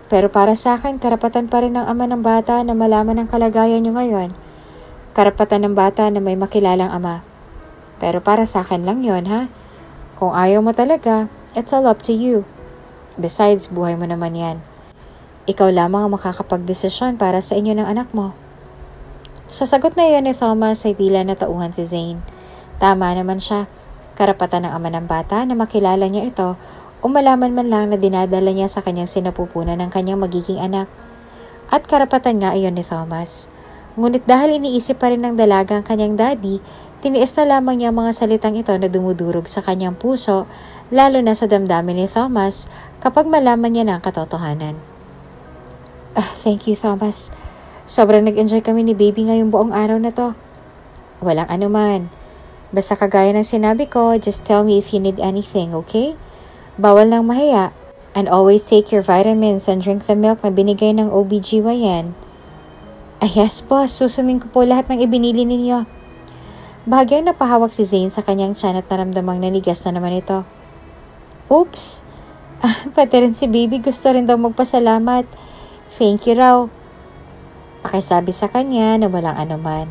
Pero para sa akin, karapatan pa rin ng ama ng bata na malaman ang kalagayan niyo ngayon. Karapatan ng bata na may makilalang ama. Pero para sa akin lang yon ha? Kung ayaw mo talaga, it's all up to you. Besides, buhay mo naman yan. Ikaw lamang ang makakapagdesisyon para sa inyo ng anak mo. Sa sagot na iyon ni Thomas ay tila natauhan si Zane. Tama naman siya. Karapatan ng ama ng bata na makilala niya ito o malaman man lang na dinadala niya sa kanyang sinapupunan ng kanyang magiging anak. At karapatan nga iyon ni Thomas. Ngunit dahil iniisip pa rin ng dalaga ang kanyang daddy, tiniis na lamang niya mga salitang ito na dumudurog sa kanyang puso, lalo na sa damdamin ni Thomas kapag malaman niya ng katotohanan. Thank you, Thomas. Sobrang nag-enjoy kami ni Baby ngayong buong araw na to. Walang anuman. Basta kagaya ng sinabi ko, just tell me if you need anything, okay? Bawal nang mahiya. And always take your vitamins and drink the milk na binigay ng OBGYN. Ay yes boss, susundin ko po lahat ng ibinili ninyo. Bahagyang napahawak si Zane sa kanyang tiyan at naramdamang nanigas na naman ito. Oops! Pati rin si baby gusto rin daw magpasalamat. Thank you raw. Pakisabi sa kanya na walang anuman.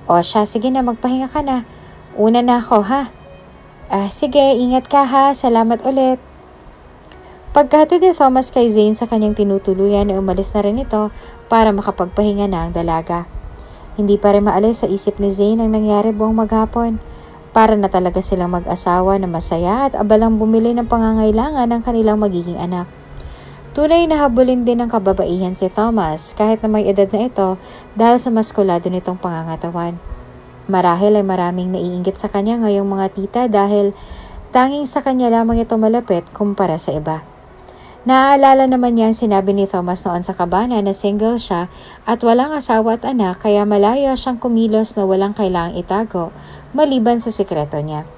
O siya, sige na, magpahinga ka na. Una na ako ha. Sige, ingat ka ha. Salamat ulit. Pagkahatid ni Thomas kay Zane sa kanyang tinutuluyan ay umalis na rin ito para makapagpahinga na ang dalaga. Hindi pa rin maalis sa isip ni Zane ang nangyari buong maghapon. Para na talaga silang mag-asawa na masaya at abalang bumili ng pangangailangan ng kanilang magiging anak. Tunay na habulin din ng kababaihan si Thomas kahit na may edad na ito dahil sa maskulado nitong pangangatawan. Marahil ay maraming naiinggit sa kanya ngayong mga tita dahil tanging sa kanya lamang ito malapit kumpara sa iba. Naaalala naman niya ang sinabi ni Thomas noon sa kabana na single siya at walang asawa at anak kaya malaya siyang kumilos na walang kailangang itago maliban sa sikreto niya.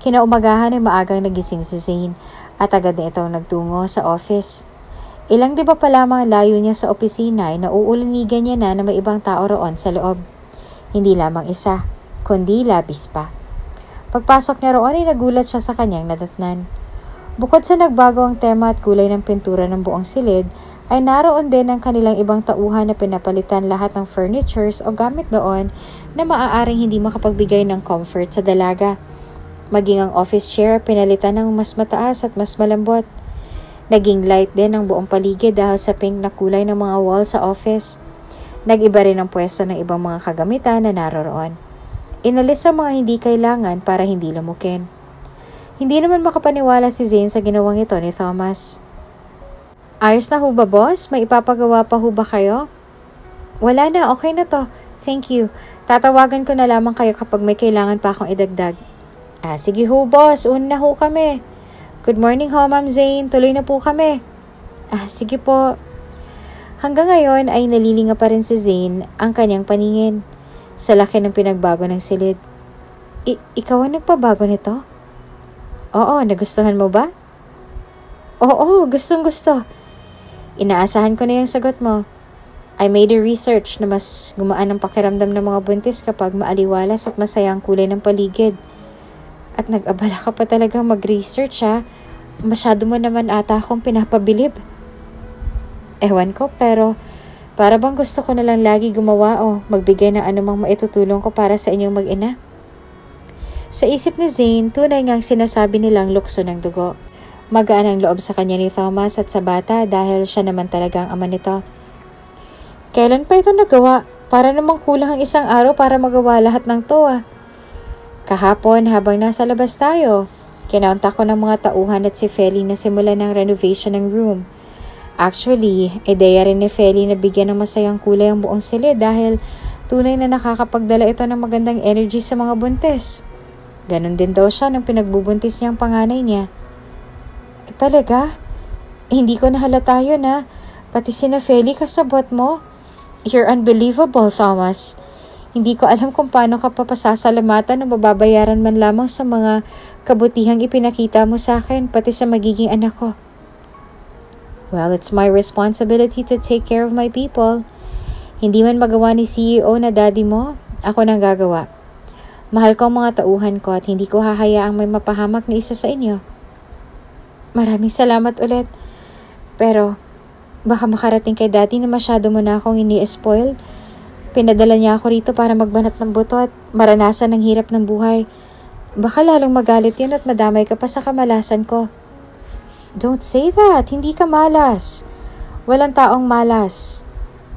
Kinaumagahan ay maagang nagising si Zane at agad na itong nagtungo sa office. Ilang di ba pa lamang layo niya sa opisina ay nauulinigan niya na may ibang tao roon sa loob. Hindi lamang isa, kundi labis pa. Pagpasok niya roon ay nagulat siya sa kanyang nadatnan. Bukod sa nagbago ang tema at kulay ng pintura ng buong silid, ay naroon din ang kanilang ibang tauhan na pinapalitan lahat ng furnitures o gamit doon na maaaring hindi makapagbigay ng comfort sa dalaga. Maging ang office chair pinalitan ng mas mataas at mas malambot. Naging light din ang buong paligid dahil sa pink na kulay ng mga wall sa office. Nag-iba rin ang pwesto ng ibang mga kagamitan na naroroon. Inalis ang mga hindi kailangan para hindi lamukin. Hindi naman makapaniwala si Zane sa ginawang ito ni Thomas. Ayos na ho ba, boss? May ipapagawa pa ho ba kayo? Wala na, okay na to. Thank you. Tatawagan ko na lamang kayo kapag may kailangan pa akong idagdag. Sige ho, boss. Una na ho kami. Good morning ho, Ma'am Zane. Tuloy na po kami. Sige po. Hanggang ngayon ay nalilinga pa rin si Zane ang kanyang paningin sa laki ng pinagbago ng silid. Ikaw ang nagpabago nito? Oo, nagustuhan mo ba? Oo, gustong-gusto. Inaasahan ko na yung sagot mo. I made a research na mas gumaan ang pakiramdam ng mga buntis kapag maaliwalas at masaya ang kulay ng paligid. At nag-abala ka pa talagang mag-research ha. Masyado mo naman ata akong pinapabilib. Ewan ko, pero para bang gusto ko na lang lagi gumawa o magbigay ng anumang maitutulong ko para sa inyong mag-ina. Sa isip ni Zane, tunay ngang sinasabi nilang lukso ng dugo. Magaan ang loob sa kanya ni Thomas at sa bata dahil siya naman talaga ang ama nito. Kailan pa ito nagawa? Para namang kulang ang isang araw para magawa lahat ng to Kahapon habang nasa labas tayo, kinaunta ko ng mga tauhan at si Feli na simulan ng renovation ng room. Actually, ideya rin ni Feli na bigyan ng masayang kulay ang buong silid dahil tunay na nakakapagdala ito ng magandang energy sa mga buntis. Ganon din daw siya nang pinagbubuntis niyang panganay niya. Talaga? Hindi ko nahalata yun Pati sina Feli kasabot mo. You're unbelievable, Thomas. Hindi ko alam kung paano ka papasasalamatan o mababayaran man lamang sa mga kabutihang ipinakita mo sa akin, pati sa magiging anak ko. Well, it's my responsibility to take care of my people. Hindi man magawa ni CEO na daddy mo, ako nang gagawa. Mahal ko ang mga tauhan ko at hindi ko hahayaang may mapahamak na isa sa inyo. Maraming salamat ulit. Pero, baka makarating kay daddy na masyado mo na akong ini-spoil. Pinadala niya ako rito para magbanat ng buto at maranasan ang hirap ng buhay. Baka lalong magalit yun at madamay ka pa sa kamalasan ko. Don't say that. Hindi ka malas. Walang taong malas.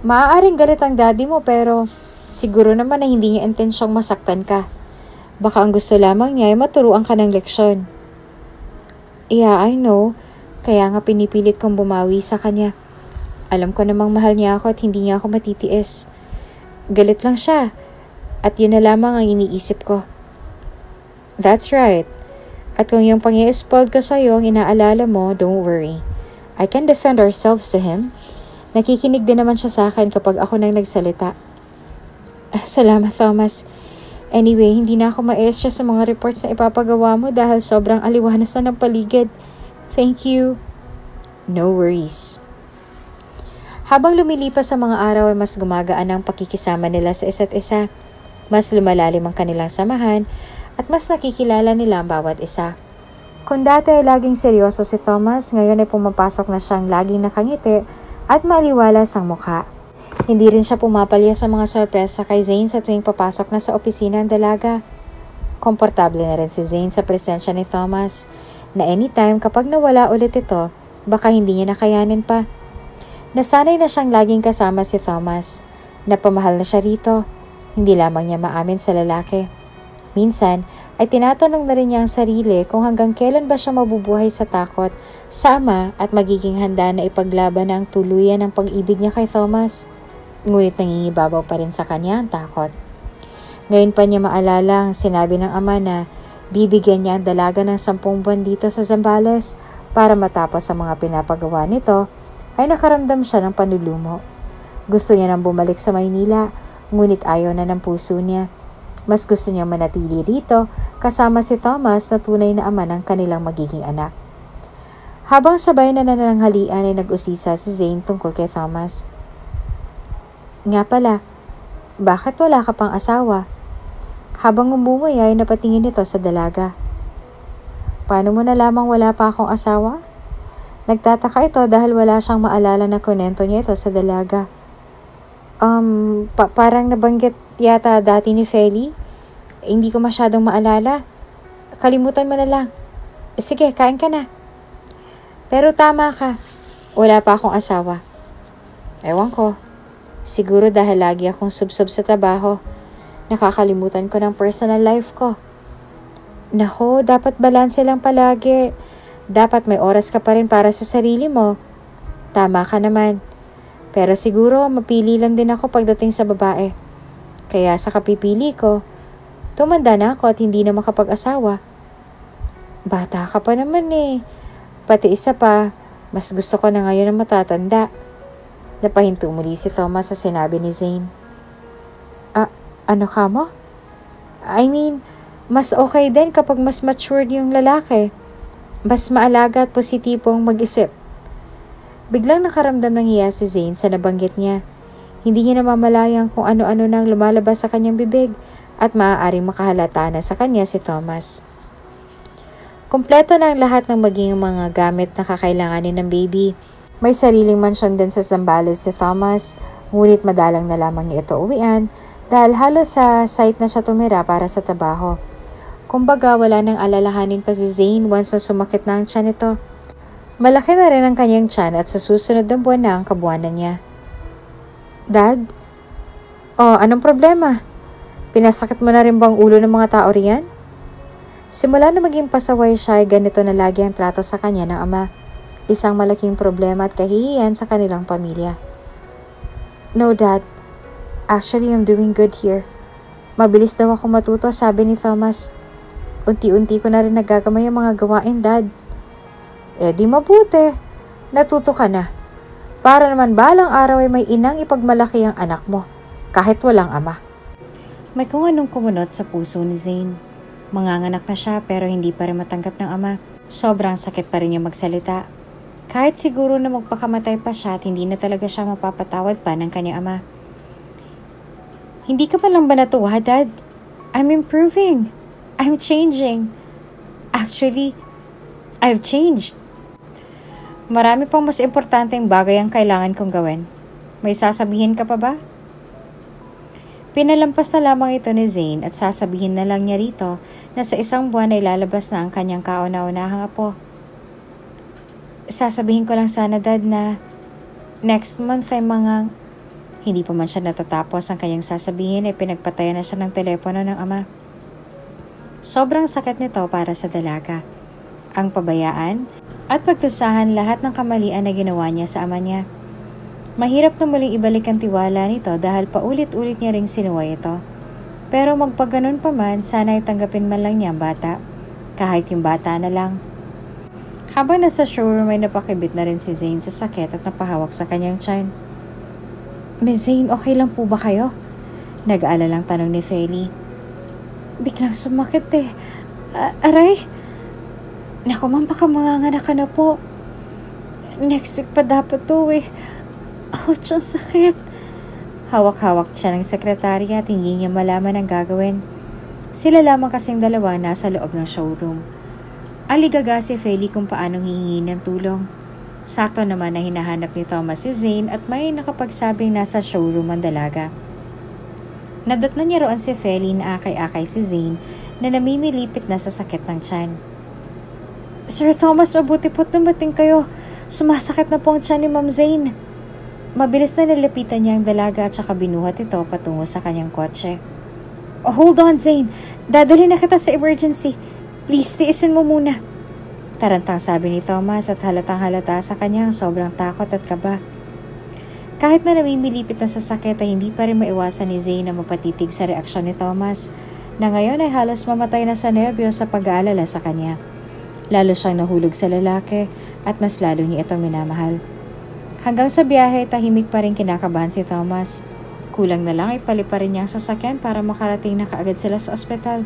Maaaring galit ang daddy mo pero siguro naman na hindi niya intensyong masaktan ka. Baka ang gusto lamang niya ay maturuan ka ng leksyon. Yeah, I know. Kaya nga pinipilit kong bumawi sa kanya. Alam ko namang mahal niya ako at hindi niya ako matitiis. Galit lang siya. At yun na lamang ang iniisip ko. That's right. At kung yung pang-i-spoiled ko sa'yo ang inaalala mo, don't worry. I can defend ourselves to him. Nakikinig din naman siya sa akin kapag ako nang nagsalita. Salamat, Thomas. Anyway, hindi na ako ma-stress sa mga reports na ipapagawa mo dahil sobrang aliwanas na ng paligid. Thank you. No worries. Habang lumilipas sa mga araw ay mas gumagaan ang pakikisama nila sa isa't isa. Mas lumalalim ang kanilang samahan at mas nakikilala nila ang bawat isa. Kung dati ay laging seryoso si Thomas, ngayon ay pumapasok na siyang laging nakangiti at maaliwalas ang mukha. Hindi rin siya pumapalya sa mga sorpresa kay Zane sa tuwing papasok na sa opisina ang dalaga. Komportable na rin si Zane sa presensya ni Thomas, na anytime kapag nawala ulit ito, baka hindi niya nakayanin pa. Nasanay na siyang laging kasama si Thomas. Napamahal na siya rito. Hindi lamang niya maamin sa lalaki. Minsan ay tinatanong na rin niya ang sarili kung hanggang kailan ba siya mabubuhay sa takot, sa ama at magiging handa na ipaglaban ang tuluyan ng pag-ibig niya kay Thomas. Ngunit nangingibabaw pa rin sa kanya ang takot. Ngayon pa niya maalala ang sinabi ng ama na bibigyan niya ang dalaga ng 10 buwan dito sa Zambales para matapos ang mga pinapagawa nito ay nakaramdam siya ng panlulumo. Gusto niya nang bumalik sa Maynila, ngunit ayaw na ng puso niya. Mas gusto niyang manatili rito kasama si Thomas na tunay na ama ng kanilang magiging anak. Habang sabay na nanananghalian ay nag-usisa si Zane tungkol kay Thomas. Nga pala, bakit wala ka pang asawa? Habang umungay ay napatingin ito sa dalaga. Paano mo nalamang wala pa akong asawa? Nagtataka ito dahil wala siyang maalala na kunento niya ito sa dalaga. Parang nabanggit yata dati ni Feli. Hindi ko masyadong maalala. Kalimutan mo na lang. Sige, kain ka na. Pero tama ka. Wala pa akong asawa. Ewan ko. Siguro dahil lagi akong subsob sa trabaho. Nakakalimutan ko ng personal life ko. Nako, dapat balanse lang palagi. Dapat may oras ka pa rin para sa sarili mo. Tama ka naman. Pero siguro mapili lang din ako pagdating sa babae. Kaya sa kapipili ko, tumanda na ako at hindi na makapag-asawa. Bata ka pa naman eh. Pati isa pa, mas gusto ko na ngayon na matatanda. Napahinto muli si Thomas sa sinabi ni Zane. Ano ka mo? I mean, mas okay din kapag mas matured yung lalaki. Mas maalaga at positibong mag-isip. Biglang nakaramdam ng hiya si Zane sa nabanggit niya. Hindi niya namamalayang kung ano-ano nang lumalabas sa kanyang bibig at maaaring makahalata na sa kanya si Thomas. Kompleto na ang lahat ng maging mga gamit na kakailanganin ng baby. May sariling mansyon din sa Zambales si Thomas, ngunit madalang na lamang niya ito uwian dahil halos sa site na siya tumira para sa trabaho. Kumbaga wala nang alalahanin pa si Zane once na sumakit na ang tiyan nito. Malaki na rin ang kanyang tiyan at sa susunod na buwan na ang kabuwanan niya. Dad? Anong problema? Pinasakit mo na rin bang ulo ng mga tao riyan? Simula na maging pasaway siya ay ganito na lagi ang trato sa kanya ng ama. Isang malaking problema at kahihiyan sa kanilang pamilya. No, Dad. Actually, I'm doing good here. Mabilis daw ako matuto, sabi ni Thomas. Unti-unti ko na rin nagagamay ang mga gawain, Dad. Di mabuti. Natuto ka na. Para naman balang araw ay may inang ipagmalaki ang anak mo, kahit walang ama. May kung anong kumunot sa puso ni Zane. Manganganak na siya pero hindi pa rin matanggap ng ama. Sobrang sakit pa rin niya magsalita. Kahit siguro na magpakamatay pa siya at hindi na talaga siya mapapatawad pa ng kanyang ama. Hindi ka pa lang ba natuwa, Dad? I'm improving. I'm changing. Actually, I've changed. Marami pang mas importanteng bagay ang kailangan kong gawin. May sasabihin ka pa ba? Pinalampas na lamang ito ni Zane at sasabihin na lang niya rito na sa isang buwan ay lalabas na ang kanyang kauna-unahang apo. Sasabihin ko lang sana, Dad, na next month ay mga... Hindi pa man siya natatapos ang kanyang sasabihin ay pinagpatayan na siya ng telepono ng ama. Sobrang sakit nito para sa dalaga. Ang pabayaan at pagtusahan lahat ng kamalian na ginawa niya sa ama niya. Mahirap na muling ibalik ang tiwala nito dahil paulit-ulit niya ring sinuway ito. Pero magpaganon pa man, sana ay tanggapin man lang niya ang bata. Kahit yung bata na lang. Habang nasa showroom ay napakibit na rin si Zane sa sakit at napahawak sa kanyang tiyan. Miss Zane, okay lang po ba kayo? Nag-aalalang tanong ni Feli. Biglang sumakit eh. Aray? Naku ma'am, baka manganganak ka na po. Next week pa dapat to eh. Ouch, ang sakit. Hawak-hawak siya ng sekretarya at hindi niya malaman ang gagawin. Sila lamang kasing dalawa nasa loob ng showroom. Aligaga si Feli kung paanong hihingi ng tulong. Sakto naman na hinahanap ni Thomas si Zane at may nakapagsabing nasa showroom ang dalaga. Nadatnan niya roon si Feli na akay-akay si Zane na namimilipit na sa sakit ng tiyan. Sir Thomas, mabuti po't dumating kayo. Sumasakit na po ang tiyan ni Ma'am Zane. Mabilis na nilapitan niya ang dalaga at saka binuhat ito patungo sa kanyang kotse. Oh, hold on, Zane. Dadali na kita sa emergency. Please, tiisin mo muna. Tarantang sabi ni Thomas at halatang halata sa kanyang sobrang takot at kaba. Kahit na namimilipit na sa sakit ay hindi pa rin maiwasan ni Zane na mapatitig sa reaksyon ni Thomas na ngayon ay halos mamatay na sa nerbiyos sa pag-aalala sa kanya. Lalo siyang nahulog sa lalaki at mas lalo niya itong minamahal. Hanggang sa biyahe, tahimik pa rin kinakabahan si Thomas. Kulang na lang ipali pa rin niya ang sasakyan para makarating na kaagad sila sa ospital.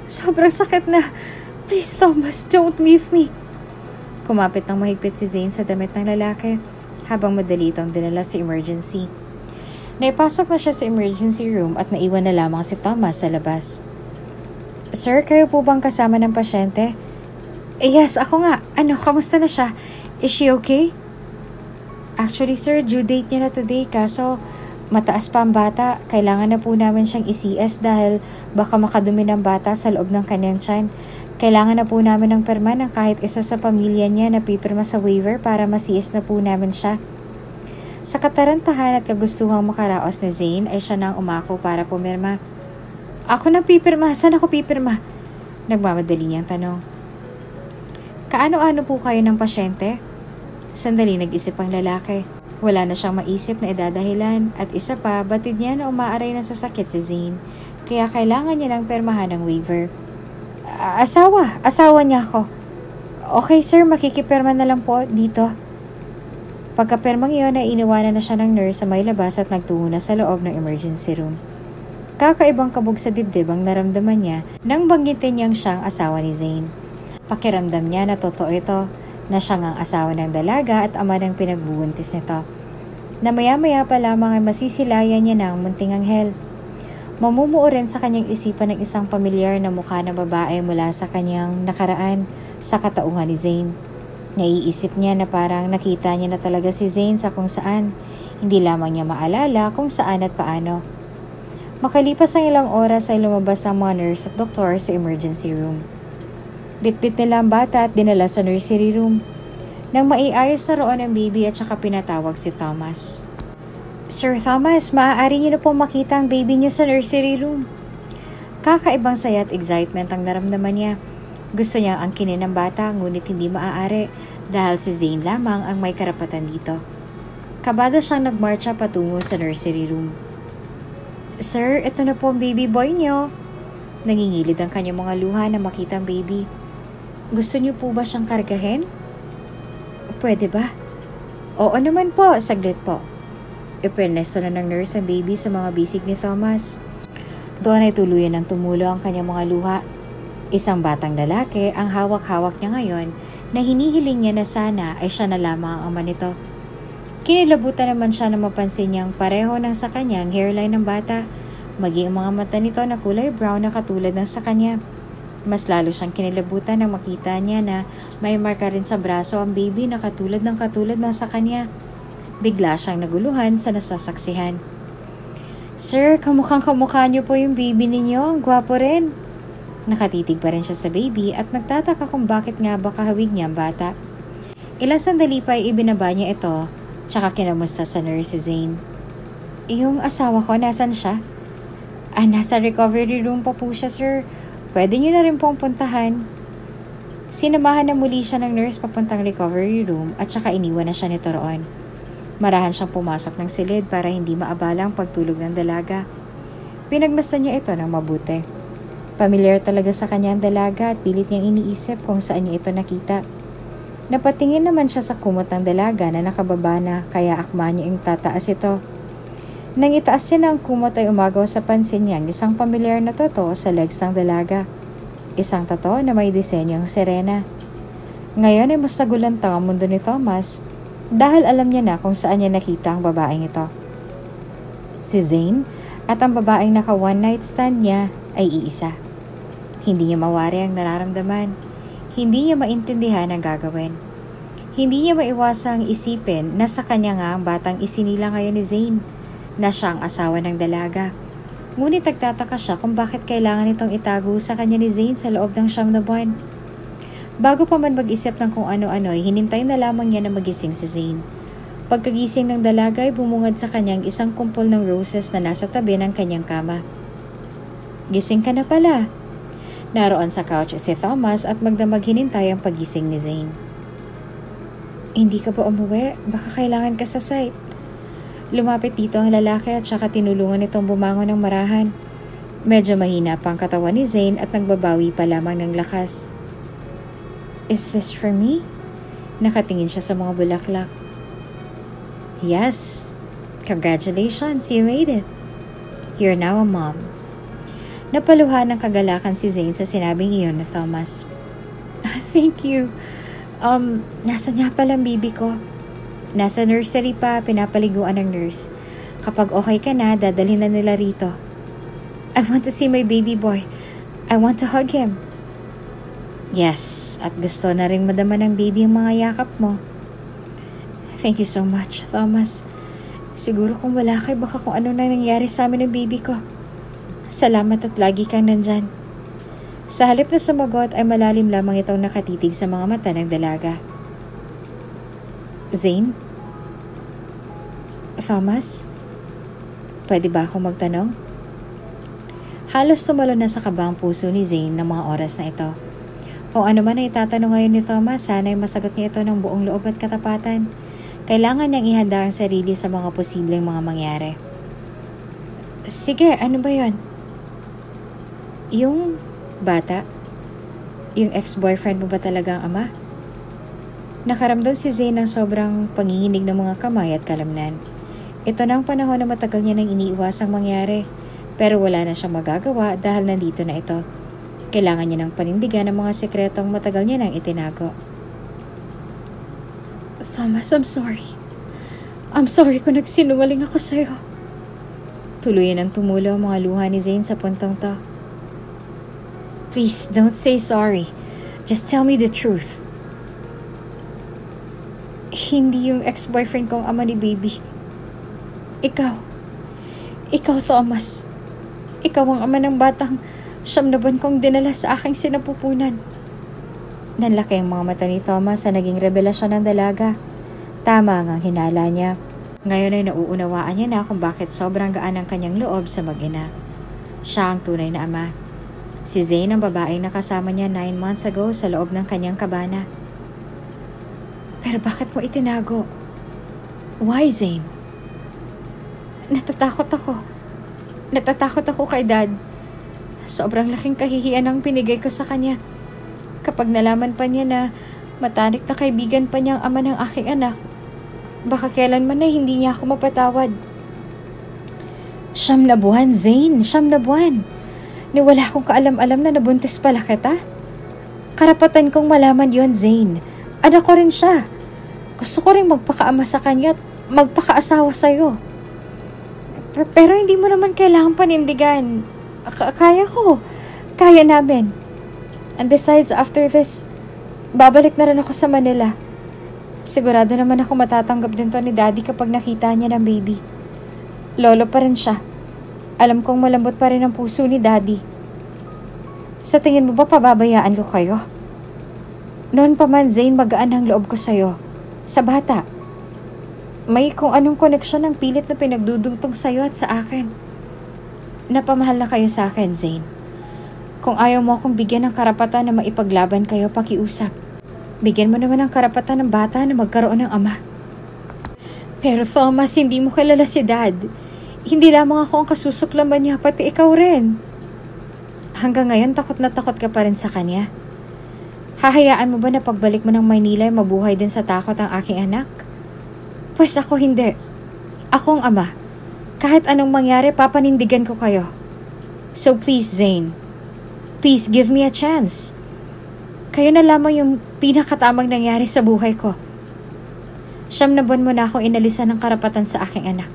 Sobrang sakit na. Please Thomas, don't leave me. Kumapit ng mahigpit si Zane sa damit ng lalaki habang madali itong dinala sa emergency. Naipasok na siya sa emergency room at naiwan na lamang si Thomas sa labas. Sir, kayo po bang kasama ng pasyente? Yes, ako nga. Kamusta na siya? Is she okay? Actually sir, due date niya na today kaso mataas pa ang bata. Kailangan na po namin siyang i-CS dahil baka makadumi ng bata sa loob ng kanyang tiyan. Kailangan na po namin ng perma ng kahit isa sa pamilya niya na pipirma sa waiver para ma-CS na po namin siya. Sa katarantahan at kagustuhang makaraos ni Zane ay siya nang umako para pumirma. Ako nang pipirma? Saan ako pipirma? Nagmamadali niyang tanong. Kaano-ano po kayo ng pasyente? Sandali nag-isip ang lalaki. Wala na siyang maisip na idadahilan at isa pa, batid niya na umaaray na sa sakit si Zane. Kaya kailangan niya ng permahan ng waiver. Asawa niya ako. Okay sir, makikipirma na lang po dito. Pagkapermang iyon ay iniwanan na siya ng nurse sa may labas at nagtungo na sa loob ng emergency room. Kakaibang kabog sa dibdib ang naramdaman niya nang banggitin niyang siyang asawa ni Zane. Pakiramdam niya na totoo ito, na siyang ang asawa ng dalaga at ama ng pinagbubuntis nito. Na maya-maya pa lamang ay masisilayan niya ng munting anghel. Mamumuo rin sa kanyang isipan ng isang pamilyar na mukha ng babae mula sa kanyang nakaraan sa katauhan ni Zane. Naiisip niya na parang nakita niya na talaga si Zane sa kung saan, hindi lamang niya maalala kung saan at paano. Makalipas ang ilang oras ay lumabas ang mga nurse at doktor sa emergency room. Bitbit nila ang bata at dinala sa nursery room. Nang maiayos na roon ang baby at saka pinatawag si Thomas. Sir Thomas, maaari niyo na pong makita ang baby niyo sa nursery room. Kakaibang saya at excitement ang naramdaman niya. Gusto niya angkinin ng bata ngunit hindi maaari dahil si Zane lamang ang may karapatan dito. Kabado siyang nagmarcha patungo sa nursery room. Sir, ito na po ang baby boy niyo. Nangingilid ang kanyang mga luha na makita ang baby. Gusto niyo po ba siyang kargahin? Pwede ba? Oo naman po, saglit po. Ipinlesto na ng nurse ang baby sa mga bisig ni Thomas. Doon ay tuluyan ng tumulo ang kanyang mga luha. Isang batang lalaki ang hawak-hawak niya ngayon na hinihiling niya na sana ay siya na lamang ang ama nito. Kinilabutan naman siya na mapansin niyang pareho ng sa kanyang hairline ng bata, maging ang mga mata nito na kulay brown na katulad ng sa kanya. Mas lalo siyang kinilabutan nang makita niya na may marka rin sa braso ang baby na katulad ng sa kanya. Bigla siyang naguluhan sa nasasaksihan. Sir, kamukhang-kamukha niyo po yung baby ninyo. Ang gwapo rin. Nakatitig pa rin siya sa baby at nagtataka kung bakit nga ba kahawig niya ang bata. Ilang sandali pa ay ibinaba niya ito, tsaka kinamusta sa nurse si Zane. Yung asawa ko, nasan siya? Nasa recovery room pa po siya, sir. Pwede niyo na rin pong puntahan. Sinamahan na muli siya ng nurse papuntang recovery room at saka iniwan na siya nito roon. Marahan siyang pumasok ng silid para hindi maabala ang pagtulog ng dalaga. Pinagmasdan niya ito ng mabuti. Pamilyar talaga sa kanya ang dalaga at pilit niyang iniisip kung saan niya ito nakita. Napatingin naman siya sa kumot ng dalaga na nakababa na kaya akma niya yung tataas ito. Nang itaas niya na ang kumot ay umagaw sa pansin niya ang isang pamilyar na totoo sa legs ng dalaga. Isang tato na may disenyong sirena. Ngayon ay mas nagulantang ang mundo ni Thomas dahil alam niya na kung saan niya nakita ang babaeng ito. Si Zane at ang babaeng naka one night stand niya ay iisa. Hindi niya mawari ang nararamdaman. Hindi niya maintindihan ang gagawin. Hindi niya maiwasang isipin na sa kanya nga ang batang isinila ngayon ni Zane, na siya ang asawa ng dalaga. Ngunit nagtataka siya kung bakit kailangan itong itago sa kanya ni Zane sa loob ng 9 na buwan. Bago pa man mag-isip ng kung ano-ano ay hinintay na lamang niya na magising si Zane. Pagkagising ng dalaga ay bumungad sa kanyang isang kumpol ng roses na nasa tabi ng kanyang kama. Gising ka na pala. Naroon sa couch si Thomas at magdamag hinintay ang pagising ni Zane. Hindi ka ba umuwi? Baka kailangan ka sa site. Lumapit dito ang lalaki at saka tinulungan itong bumangon ng marahan. Medyo mahina pa ang katawan ni Zane at nagbabawi pa lamang ng lakas. Is this for me? Nakatingin siya sa mga bulaklak. Yes. Congratulations, you made it. You're now a mom. Napaluhan ng kagalakan si Zane sa sinabing iyon ni Thomas. Thank you. Nasa nga palang baby ko. Nasa nursery pa, pinapaliguan ng nurse. Kapag okay ka na, dadalhin na nila rito. I want to see my baby boy. I want to hug him. Yes, at gusto na rin madama ng baby ang mga yakap mo. Thank you so much, Thomas. Siguro kung wala kay baka kung ano na nangyari sa amin ng baby ko. Salamat at lagi kang nandyan. Sa halip na sumagot ay malalim lamang itong nakatitig sa mga mata ng dalaga. Zane? Thomas? Pwede ba akong magtanong? Halos tumalo na sa kaba ang puso ni Zane ng mga oras na ito. Kung ano man ay itatanong ngayon ni Thomas, sana ay masagot niya ito ng buong loob at katapatan. Kailangan niyang ihanda ang sarili sa mga posibleng mga mangyari. Sige, ano ba yon? Yung bata? Yung ex-boyfriend mo ba talaga ang ama? Nakaramdam si Zane ng sobrang panginginig ng mga kamay at kalamnan. Ito na ang panahon na matagal niya nang iniiwasang mangyari, pero wala na siyang magagawa dahil nandito na ito. Kailangan niya ng panindigan ng mga sekretong matagal niya nang itinago. Thomas, I'm sorry. I'm sorry kung nagsinungaling ako sa'yo. Tuluyan ang tumulo ang mga luha ni Zane sa puntong to. Please, don't say sorry. Just tell me the truth. Hindi yung ex-boyfriend kong ama ni baby. Ikaw. Ikaw, Thomas. Ikaw ang ama ng batang 9 na buwan kong dinala sa aking sinapupunan. Nanlaki ang mga mata ni Thomas sa naging revelasyon ng dalaga. Tama ang hinala niya. Ngayon ay nauunawaan niya na kung bakit sobrang gaan ang kanyang loob sa mag-ina. Siya ang tunay na ama. Si Zane ang babaeng nakasama niya 9 months ago sa loob ng kanyang kabana. Pero bakit mo itinago? Why, Zane? Natatakot ako. Natatakot ako kay Dad. Sobrang laking kahihiyan ang pinigay ko sa kanya. Kapag nalaman pa niya na matanik na kaibigan pa niya ang ama ng aking anak, baka kailanman ay hindi niya ako mapatawad. 9 na buwan, Zane. 9 na buwan. Niwala akong kaalam-alam na nabuntis pala kita. Karapatan kong malaman yon, Zane. Anak ko rin siya. Gusto ko rin magpakaama sa kanya at magpakaasawa sa'yo. Pero hindi mo naman kailangan panindigan. Kaya ko. Kaya namin. And besides, after this, babalik na rin ako sa Manila. Sigurado naman ako matatanggap din to ni Daddy kapag nakita niya ng baby. Lolo pa rin siya. Alam kong malambot pa rin ang puso ni Daddy. Sa tingin mo ba pababayaan ko kayo? Noon pa man, Zane, magaan ang loob ko sa'yo. Sa bata. May kung anong koneksyon ng pilit na pinagdudugtong sa'yo at sa akin. Napamahal na kayo sa akin, Zane. Kung ayaw mo akong bigyan ng karapatan na maipaglaban kayo, pakiusap. Bigyan mo naman ng karapatan ng bata na magkaroon ng ama. Pero Thomas, hindi mo kilala si Dad. Hindi lamang ako ang kasusuklaman niya, pati ikaw rin. Hanggang ngayon, takot na takot ka pa rin sa kanya. Hahayaan mo ba na pagbalik mo ng Maynila ay mabuhay din sa takot ang aking anak? Pues ako hindi. Ako ang ama. Kahit anong mangyari, papanindigan ko kayo. So please, Zane, Please give me a chance. Kayo na lamang yung pinakatamang nangyari sa buhay ko. 9 na buwan mo na akong inalisan ng karapatan sa aking anak.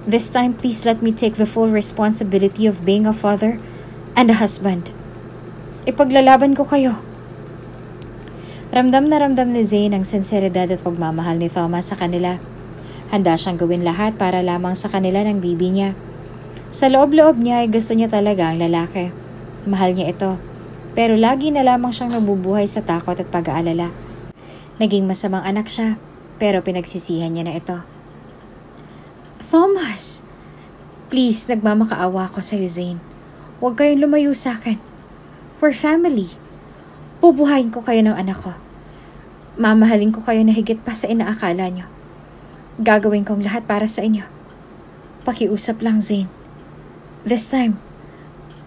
This time, please let me take the full responsibility of being a father and a husband. Ipaglalaban ko kayo. Ramdam na ramdam ni Zane ang sinseridad at pagmamahal ni Thomas sa kanila. Handa siyang gawin lahat para lamang sa kanila ng bibi niya. Sa loob-loob niya ay gusto niya talaga ang lalaki. Mahal niya ito. Pero lagi na lamang siyang nabubuhay sa takot at pag-aalala. Naging masamang anak siya, pero pinagsisihan niya na ito. Thomas! Please, nagmamakaawa ko sa'yo, Zane. Huwag kayong lumayo sa akin. We're family. Bubuhayin ko kayo ng anak ko. Mamahalin ko kayo na higit pa sa inaakala niyo. Gagawin kong lahat para sa inyo. Pakiusap lang, Zane. This time,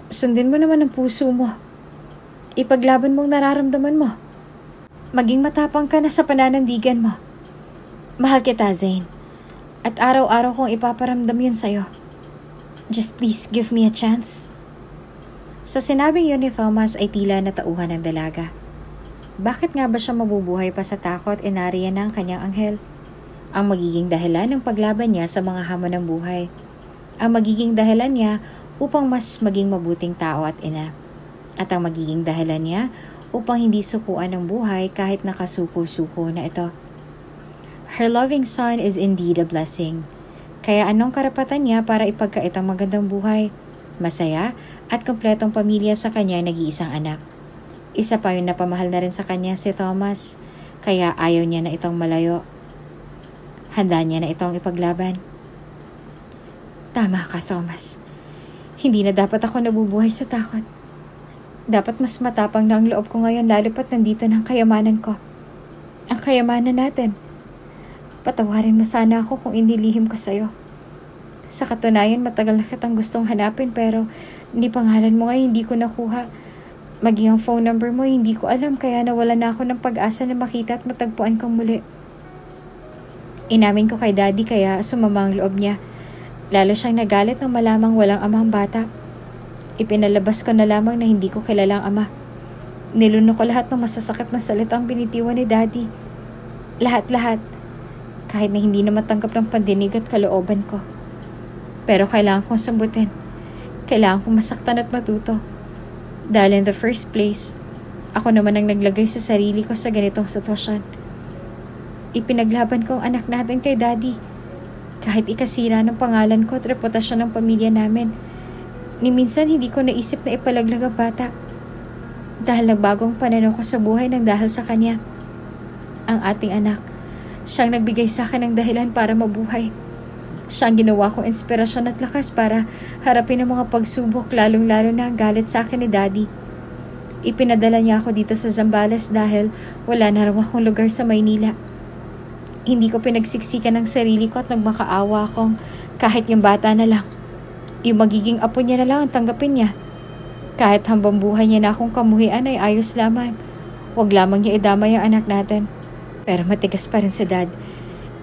sundin mo naman ang puso mo. Ipaglaban mong nararamdaman mo. Maging matapang ka na sa pananandigan mo. Mahal kita, Zane. At araw-araw kong ipaparamdam yun sa'yo. Just please give me a chance. Sa sinabing yun ni Thomas ay tila natauhan ng dalaga. Bakit nga ba siya mabubuhay pa sa takot inariyan ng kanyang anghel? Ang magiging dahilan ng paglaban niya sa mga hamon ng buhay. Ang magiging dahilan niya upang mas maging mabuting tao at ina. At ang magiging dahilan niya upang hindi sukuan ng buhay kahit nakasuko-suko na ito. Her loving son is indeed a blessing. Kaya anong karapatan niya para ipagkait ang magandang buhay, masaya at kompletong pamilya sa kanya nag-iisang anak. Isa pa yung napamahal na rin sa kanya si Thomas, kaya ayaw niya na itong malayo. Handa niya na itong ipaglaban. Tama ka, Thomas. Hindi na dapat ako nabubuhay sa takot. Dapat mas matapang na ang loob ko ngayon lalo pat nandito ng kayamanan ko. Ang kayamanan natin. Patawarin mo sana ako kung inilihim ko sa'yo. Sa katunayan, matagal na kitang gustong hanapin pero ni pangalan mo nga hindi ko nakuha. Maging ang phone number mo hindi ko alam kaya nawala na ako ng pag-asa na makita at matagpuan kang muli. Inamin ko kay Daddy kaya sumama ang loob niya. Lalo siyang nagalit nang malamang walang amang bata. Ipinalabas ko na lamang na hindi ko kilalang ama. Nilunok ko lahat ng masasakit na salitang binitiwan ni Daddy. Lahat-lahat. Kahit na hindi na matanggap ng pandinig at kalooban ko. Pero kailangan kong sambutin. Kailangan kong masaktan at matuto. Dahil in the first place, ako naman ang naglagay sa sarili ko sa ganitong sitwasyon. Ipinaglaban ko ang anak natin kay Daddy. Kahit ikasira ng pangalan ko at reputasyon ng pamilya namin, ni minsan hindi ko naisip na ipalaglag ang bata. Dahil nagbagong pananaw ko sa buhay ng dahil sa kanya. Ang ating anak, siyang nagbigay sa akin ng dahilan para mabuhay. Siya ang ginawa kong inspirasyon at lakas para harapin ang mga pagsubok lalong-lalo na ang galit sa akin ni Daddy. Ipinadala niya ako dito sa Zambales dahil wala na raw akong lugar sa Maynila. Hindi ko pinagsiksikan ng sarili ko at nagmakaawa akong kahit yung bata na lang. Yung magiging apo niya na lang ang tanggapin niya. Kahit hambang buhay niya na akong kamuhian ay ayos lamang. Huwag lamang niya idamay ang anak natin. Pero matigas pa rin si Dad.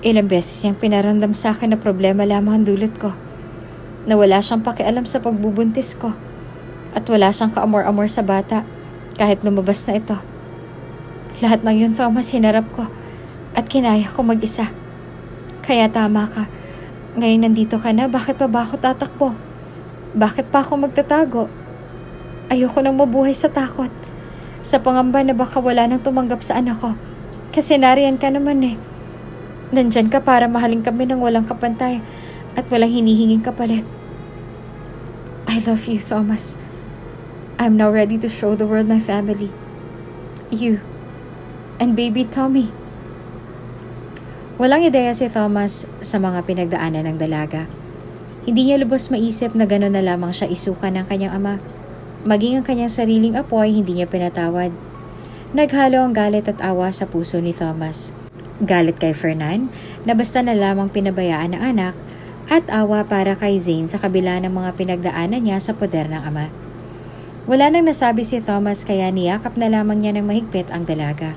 Ilang beses niyang pinaramdam sa akin na problema lamang ang dulot ko. Na wala siyang pakialam sa pagbubuntis ko. At wala siyang kaamor-amor sa bata kahit lumabas na ito. Lahat ng yun, Thomas, hinarap ko. At kinaya ko mag-isa. Kaya tama ka. Ngayon nandito ka na, bakit pa ba ako tatakbo? Bakit pa ako magtatago? Ayoko nang mabuhay sa takot. Sa pangamba na baka wala nang tumanggap sa anak ko. Kasi nariyan ka naman eh. Nandyan ka para mahalin kami ng walang kapantay at walang hinihinging kapalit. I love you, Thomas. I'm now ready to show the world my family. You and baby Tommy. Walang ideya si Thomas sa mga pinagdaanan ng dalaga. Hindi niya lubos maisip na gano'n na lamang siya isuka ng kanyang ama. Maging ang kanyang sariling apo ay hindi niya pinatawad. Naghalo ang galit at awa sa puso ni Thomas. Galit kay Fernan na basta na lamang pinabayaan ng anak at awa para kay Zane sa kabila ng mga pinagdaanan niya sa poder ng ama. Wala nang nasabi si Thomas kaya niyakap na lamang niya ng mahigpit ang dalaga.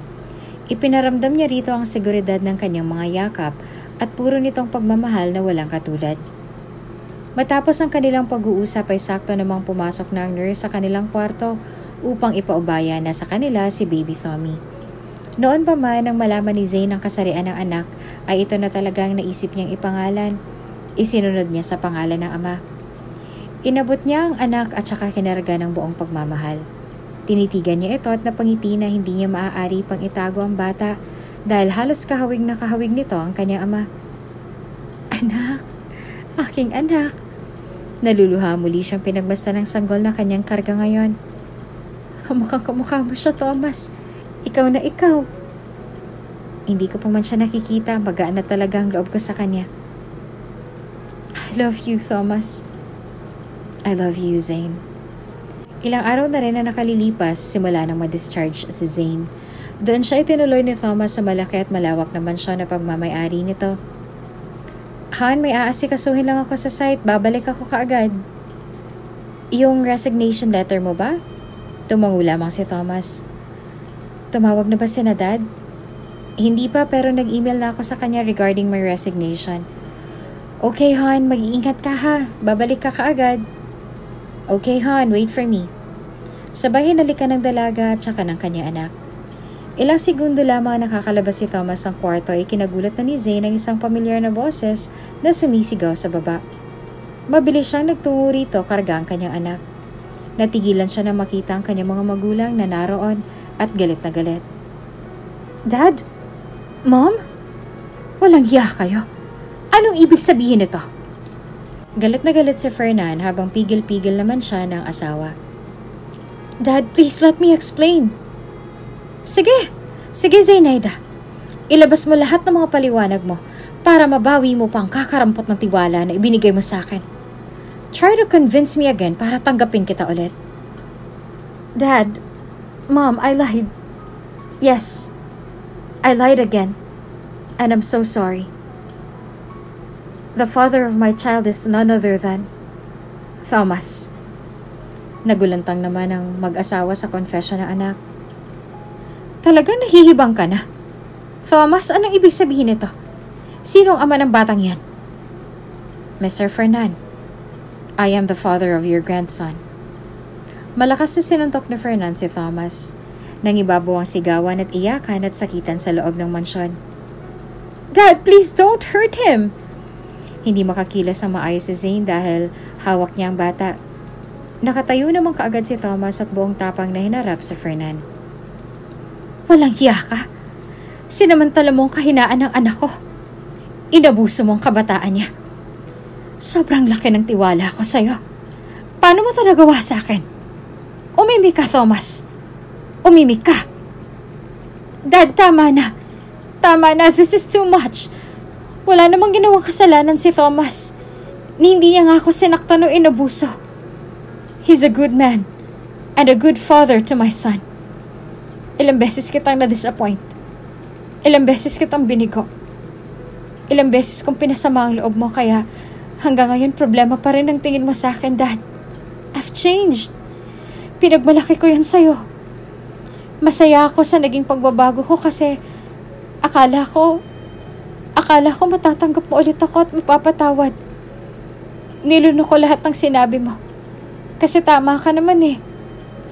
Ipinaramdam niya rito ang seguridad ng kanyang mga yakap at puro nitong pagmamahal na walang katulad. Matapos ang kanilang pag-uusap ay sakto namang pumasok na ang nurse sa kanilang kwarto upang ipaubaya na sa kanila si Baby Tommy. Noon pa man nang malaman ni Zane ang kasarian ng anak ay ito na talagang naisip niyang ipangalan. Isinunod niya sa pangalan ng ama. Inabot niya ang anak at saka kinarga ng buong pagmamahal. Tinitigan niya ito at napangiti na hindi niya maaari pang itago ang bata dahil halos kahawig na kahawig nito ang kanyang ama. Anak, aking anak. Naluluha muli siyang pinagmasta ng sanggol na kanyang karga ngayon. Kamukhang kamukha mo siya, Thomas. Ikaw na ikaw. Hindi ko pa man siya nakikita, magaan na talaga ang loob ko sa kanya. I love you, Thomas. I love you, Zane. Ilang araw na rin na nakalilipas simula nang ma-discharge si Zane. Doon siya itinuloy ni Thomas sa malaki at malawak na mansyon na pagmamay-ari nito. Han, may aasikasuhin lang ako sa site. Babalik ako kaagad. Yung resignation letter mo ba? Tumango lamang si Thomas. Tumawag na ba si Dad? Hindi pa, pero nag-email na ako sa kanya regarding my resignation. Okay, Han, mag-iingat ka ha. Babalik ka kaagad. Okay, Han, wait for me. Sabay hinalikan ng dalaga at saka ng kanyang anak. Ilang segundo lamang nakakalabas si Thomas ng kwarto ay kinagulat na ni Zane ang isang pamilyar na boses na sumisigaw sa baba. Mabilis siyang nagtungo rito karga ang kanyang anak. Natigilan siya nang makita ang kanyang mga magulang na naroon at galit na galit. Dad? Mom? Walang hiya kayo. Anong ibig sabihin nito? Galit na galit si Fernan habang pigil-pigil naman siya ng asawa. Dad, please let me explain. Sige Zenaida. Ilabas mo lahat ng mga paliwanag mo para mabawi mo pa ang kakarampot ng tiwala na ibinigay mo sa akin. Try to convince me again para tanggapin kita ulit. Dad, Mom, I lied. Yes, I lied again. And I'm so sorry. The father of my child is none other than Thomas. Nagulantang naman ang mag-asawa sa confession ng anak. Talagang nahihibang ka na. Thomas, anong ibig sabihin nito? Sino ang ama ng batang yan? Mr. Fernan, I am the father of your grandson. Malakas na sinuntok ni Fernan si Thomas. Nangibabaw ang sigawan at iyakan at sakitan sa loob ng mansyon. Dad, please don't hurt him! Hindi makakilos ang maayos si Zane dahil hawak niya ang bata. Nakatayo naman kaagad si Thomas at buong tapang na hinarap sa Fernan. Walang hiya ka. Sinamantala mo ang kahinaan ng anak ko. Inabuso mo ang kabataan niya. Sobrang laki ng tiwala ko sa'yo. Paano mo ito nagawa sa akin? Umimik ka, Thomas. Umimik ka. Dad, tama na. Tama na. This is too much. Wala namang ginawang kasalanan si Thomas. Hindi niya nga ako sinaktan o inabuso. He's a good man and a good father to my son. Ilang beses kitang na-disappoint. Ilang beses kitang binigo. Ilang beses kong pinasama ang loob mo kaya hanggang ngayon problema pa rin ang tingin mo sa akin, Dad. I've changed. Pinagmalaki ko yan sa'yo. Masaya ako sa naging pagbabago ko kasi akala ko matatanggap mo ulit ako at mapapatawad. Niluno ko lahat ng sinabi mo. Kasi tama ka naman eh.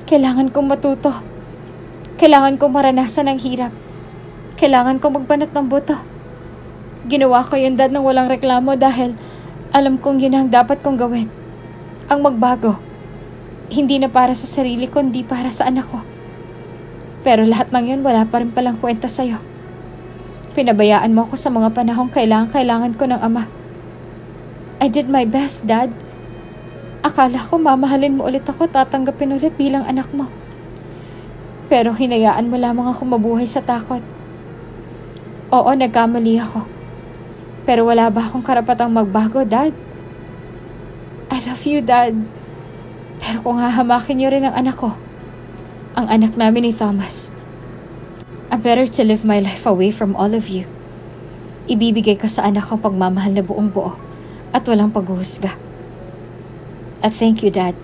Kailangan kong matuto. Kailangan kong maranasan ang hirap. Kailangan kong magbanat ng buto. Ginawa ko yun, Dad, nang walang reklamo dahil alam kong yun ang dapat kong gawin. Ang magbago. Hindi na para sa sarili ko, hindi para sa anak ko. Pero lahat ng yun wala pa rin palang kwenta sa'yo. Pinabayaan mo ako sa mga panahong kailangan ko ng ama. I did my best, Dad. Akala ko mamahalin mo ulit ako, tatanggapin ulit bilang anak mo. Pero hinayaan mo lamang ako mabuhay sa takot. Oo, nagkamali ako. Pero wala ba akong karapatang magbago, Dad? I love you, Dad. Pero kung hahamakin niyo rin ang anak ko, ang anak namin ni Thomas, I'm better to live my life away from all of you. Ibibigay ko sa anak ko pagmamahal na buong buo at walang paghuhusga. At thank you, Dad,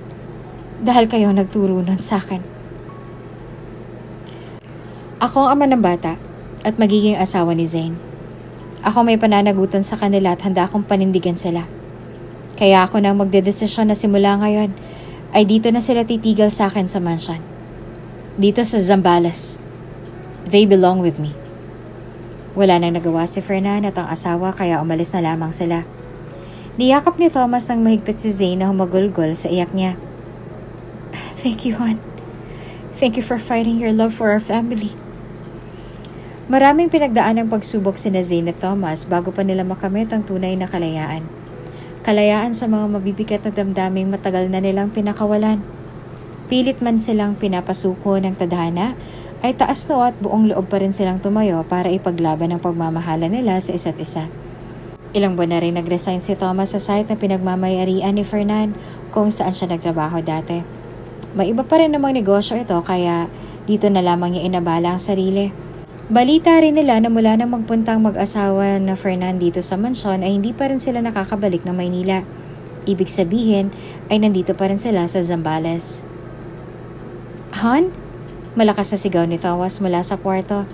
dahil kayo nagturo nun sa akin. Ako ang ama ng bata at magiging asawa ni Zane. Ako may pananagutan sa kanila at handa akong panindigan sila. Kaya ako na magdedesisyon na simula ngayon ay dito na sila titigil sa akin sa mansion. Dito sa Zambales. They belong with me. Wala nang nagawa si Fernan at ang asawa kaya umalis na lamang sila. Niyakap ni Thomas ng mahigpit si Zane na humagulgol sa iyak niya. Thank you, hon. Thank you for fighting your love for our family. Maraming pinagdaan ng pagsubok sina Zane at Thomas bago pa nila makamit ang tunay na kalayaan. Kalayaan sa mga mabibigat na damdaming matagal na nilang pinakawalan. Pilit man silang pinapasuko ng tadhana, ay taas noo at buong loob pa rin silang tumayo para ipaglaban ang pagmamahala nila sa isa't isa. Ilang buwan na rin nag-resign si Thomas sa site na pinagmamayarian ni Fernan kung saan siya nagtrabaho dati. May iba pa rin namang negosyo ito kaya dito na lamang niya inabala ang sarili. Balita rin nila na mula nang magpuntang mag-asawa na Fernan dito sa mansyon ay hindi pa rin sila nakakabalik ng Maynila. Ibig sabihin ay nandito pa rin sila sa Zambales. Han? Malakas na sigaw ni Thomas mula sa kwarto.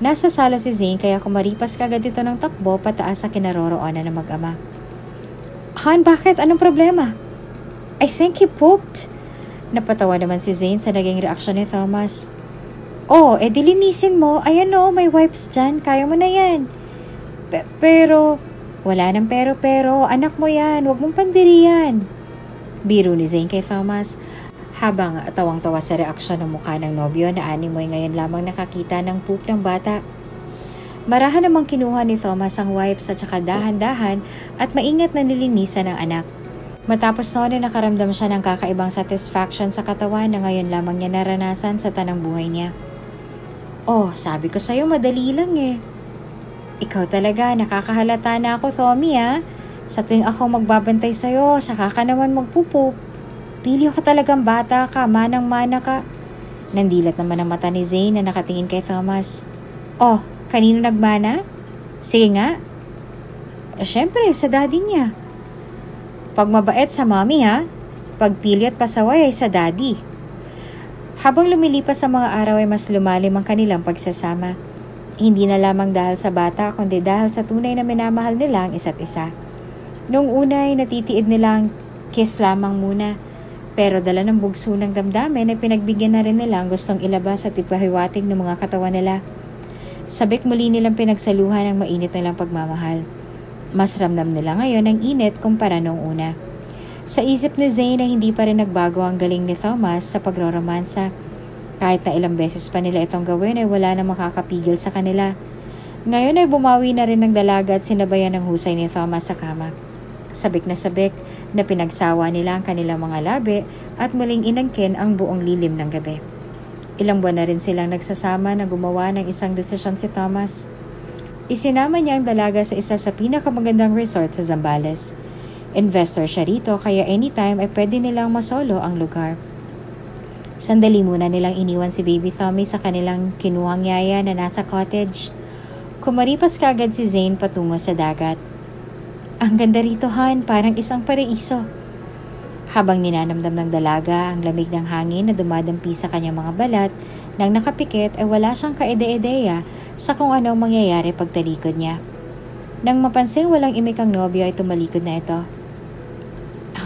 Nasa sala si Zane kaya kumaripas kagad ito ng takbo pataas sa kinaroroonan ng mag-ama. Han, bakit? Anong problema? I think he pooped. Napatawa naman si Zane sa naging reaksyon ni Thomas. Oh, dilinisin mo. Ayan o, may wipes dyan. Kaya mo na yan. Pero, wala nang pero. Anak mo yan. Huwag mong pandiriyan. Biro ni Zane kay Thomas. Habang tawang-tawa sa reaksyon ng mukha ng nobyo na animoy ngayon lamang nakakita ng poop ng bata. Marahan namang kinuha ni Thomas ang wipes at saka dahan-dahan at maingat na nilinisan ng anak. Matapos noon ay nakaramdam siya ng kakaibang satisfaction sa katawan na ngayon lamang niya naranasan sa tanang buhay niya. Oh, sabi ko sa'yo madali lang eh. Ikaw talaga, nakakahalata na ako, Tommy ha. Sa tuwing ako magbabantay sa'yo, saka ka naman magpupoop. Pilyo ka talagang bata ka, manang-mana ka. Nandilat naman ang mata ni Zane na nakatingin kay Thomas. Oh, kanino nagmana? Sige nga. Siyempre, sa daddy niya. Pag mabait sa mommy ha, pag pili at pasaway ay sa daddy. Habang lumilipas ang mga araw ay mas lumalim ang kanilang pagsasama. Hindi na lamang dahil sa bata kundi dahil sa tunay na minamahal nila ang isa't isa. Noong una ay natitiid nilang kiss lamang muna. Pero dala ng bugso ng damdamin ay pinagbigyan na rin nila ang gustong ilabas at ipahiwatig ng mga katawan nila. Sabik muli nilang pinagsaluhan ang mainit nilang pagmamahal. Mas ramdam nila ngayon ang init kumpara noong una. Sa isip ni Zane ay hindi pa rin nagbago ang galing ni Thomas sa pagroromansa. Kahit na ilang beses pa nila itong gawin ay wala na makakapigil sa kanila. Ngayon ay bumawi na rin ng dalaga at sinabayan ng husay ni Thomas sa kama. Sabik na pinagsawa nila ang kanilang mga labi at muling inangkin ang buong lilim ng gabi. Ilang buwan na rin silang nagsasama na gumawa ng isang desisyon si Thomas. Isinama niya ang dalaga sa isa sa pinakamagandang resort sa Zambales. Investor siya rito kaya anytime ay pwede nilang masolo ang lugar. Sandali muna nilang iniwan si Baby Tommy sa kanilang kinuhang yaya na nasa cottage. Kumaripas kagad si Zane patungo sa dagat. Ang ganda rito, Han, parang isang paraiso. Habang ninanamdam ng dalaga ang lamig ng hangin na dumadampi sa kanyang mga balat, nang nakapikit ay wala siyang kaide-ideya sa kung anong mangyayari pagtalikod niya. Nang mapansing walang imik ang nobyo ay tumalikod na ito.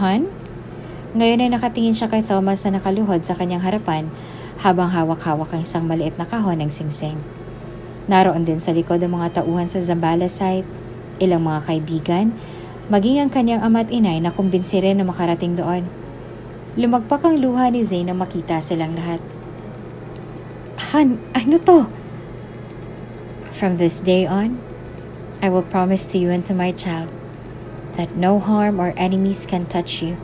Han? Ngayon ay nakatingin siya kay Thomas na nakaluhod sa kanyang harapan habang hawak-hawak ang isang maliit na kahon ng singsing. Naroon din sa likod ang mga tauhan sa Zambales site. Ilang mga kaibigan, maging ang kanyang ama't inay na kumbinsi rin na makarating doon. Lumagpak ang luha ni Zane nang makita silang lahat. Han, ano to? From this day on, I will promise to you and to my child that no harm or enemies can touch you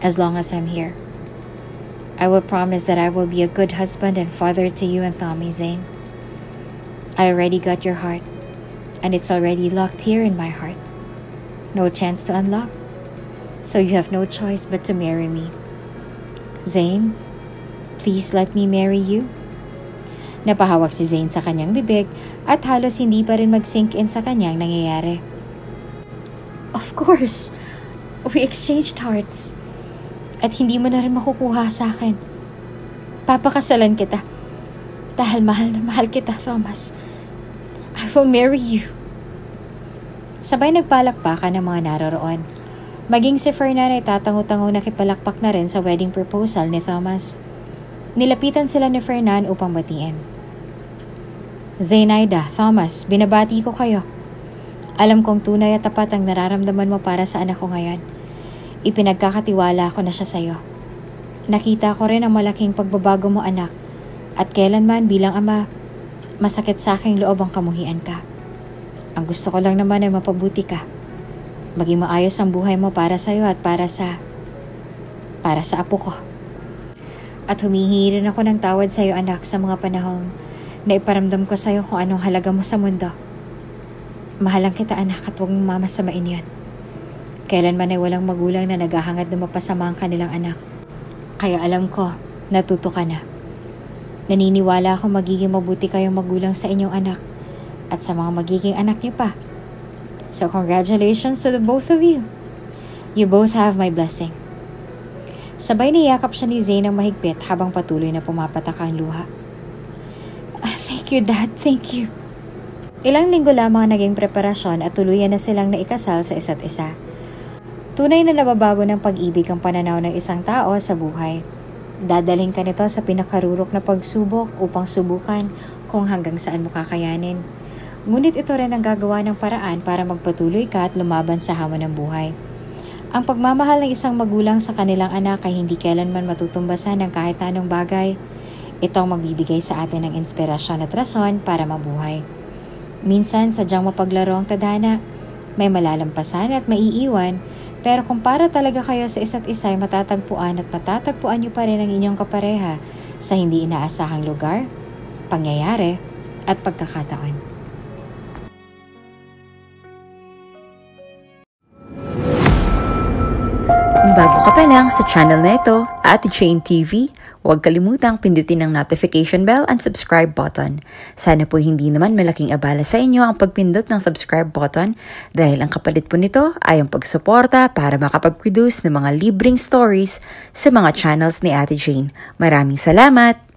as long as I'm here. I will promise that I will be a good husband and father to you and Tommy, Zane. I already got your heart. And it's already locked here in my heart. No chance to unlock. So you have no choice but to marry me. Zane, please let me marry you. Napahawak si Zane sa kanyang bibig at halos hindi pa rin mag-sink in sa kanyang nangyayari. Of course, we exchanged hearts. At hindi mo na rin makukuha sa akin. Papakasalan kita. Dahil mahal na mahal kita, Thomas. I will marry you. Sabay nagpalakpakan ng mga naroroon. Maging si Fernan ay tatango-tango nakipalakpak na rin sa wedding proposal ni Thomas. Nilapitan sila ni Fernan upang batiin. Zenaida, Thomas, binabati ko kayo. Alam kong tunay at tapat ang nararamdaman mo para sa anak ko ngayon. Ipinagkakatiwala ko na siya sa'yo. Nakita ko rin ang malaking pagbabago mo, anak. At kailanman bilang ama, masakit sa aking loob ang kamuhian ka. Ang gusto ko lang naman ay mapabuti ka. Maging maayos ang buhay mo para sa'yo at para sa apo ko. At humihingi rin ako ng tawad sa'yo, anak, sa mga panahong na iparamdam ko sa'yo kung anong halaga mo sa mundo. Mahalang kita, anak, at huwag mong mamasamain yan. Kailanman ay walang magulang na naghahangad na mapasama ang kanilang anak. Kaya alam ko, natuto ka na. Naniniwala ako magiging mabuti kayong magulang sa inyong anak at sa mga magiging anak niyo pa. So congratulations to the both of you. You both have my blessing. Sabay niyakap siya ni Zane ng mahigpit habang patuloy na pumapatak ang luha. Thank you, Dad. Thank you. Ilang linggo lamang naging preparasyon at tuluyan na silang naikasal sa isa't isa. Tunay na nababago ng pag-ibig ang pananaw ng isang tao sa buhay. Dadaling ka nito sa pinakarurok na pagsubok upang subukan kung hanggang saan mo kakayanin. Ngunit ito rin ang gagawa ng paraan para magpatuloy ka at lumaban sa hamon ng buhay. Ang pagmamahal ng isang magulang sa kanilang anak ay hindi kailanman matutumbasan ng kahit anong bagay. Ito ang magbibigay sa atin ng inspirasyon at rason para mabuhay. Minsan, sadyang mapaglaro ang tadhana, may malalampasan at maiiwan, pero kung para talaga kayo sa isa't isa ay matatagpuan at matatagpuan niyo pa rin ang inyong kapareha sa hindi inaasahang lugar, pangyayari at pagkakataon. Kung bago ka pa lang sa channel na ito, Ate Jane TV, huwag kalimutang pindutin ang notification bell and subscribe button. Sana po hindi naman malaking abala sa inyo ang pagpindot ng subscribe button dahil ang kapalit po nito ay ang pagsuporta para makapag-produce ng mga libreng stories sa mga channels ni Ate Jane. Maraming salamat!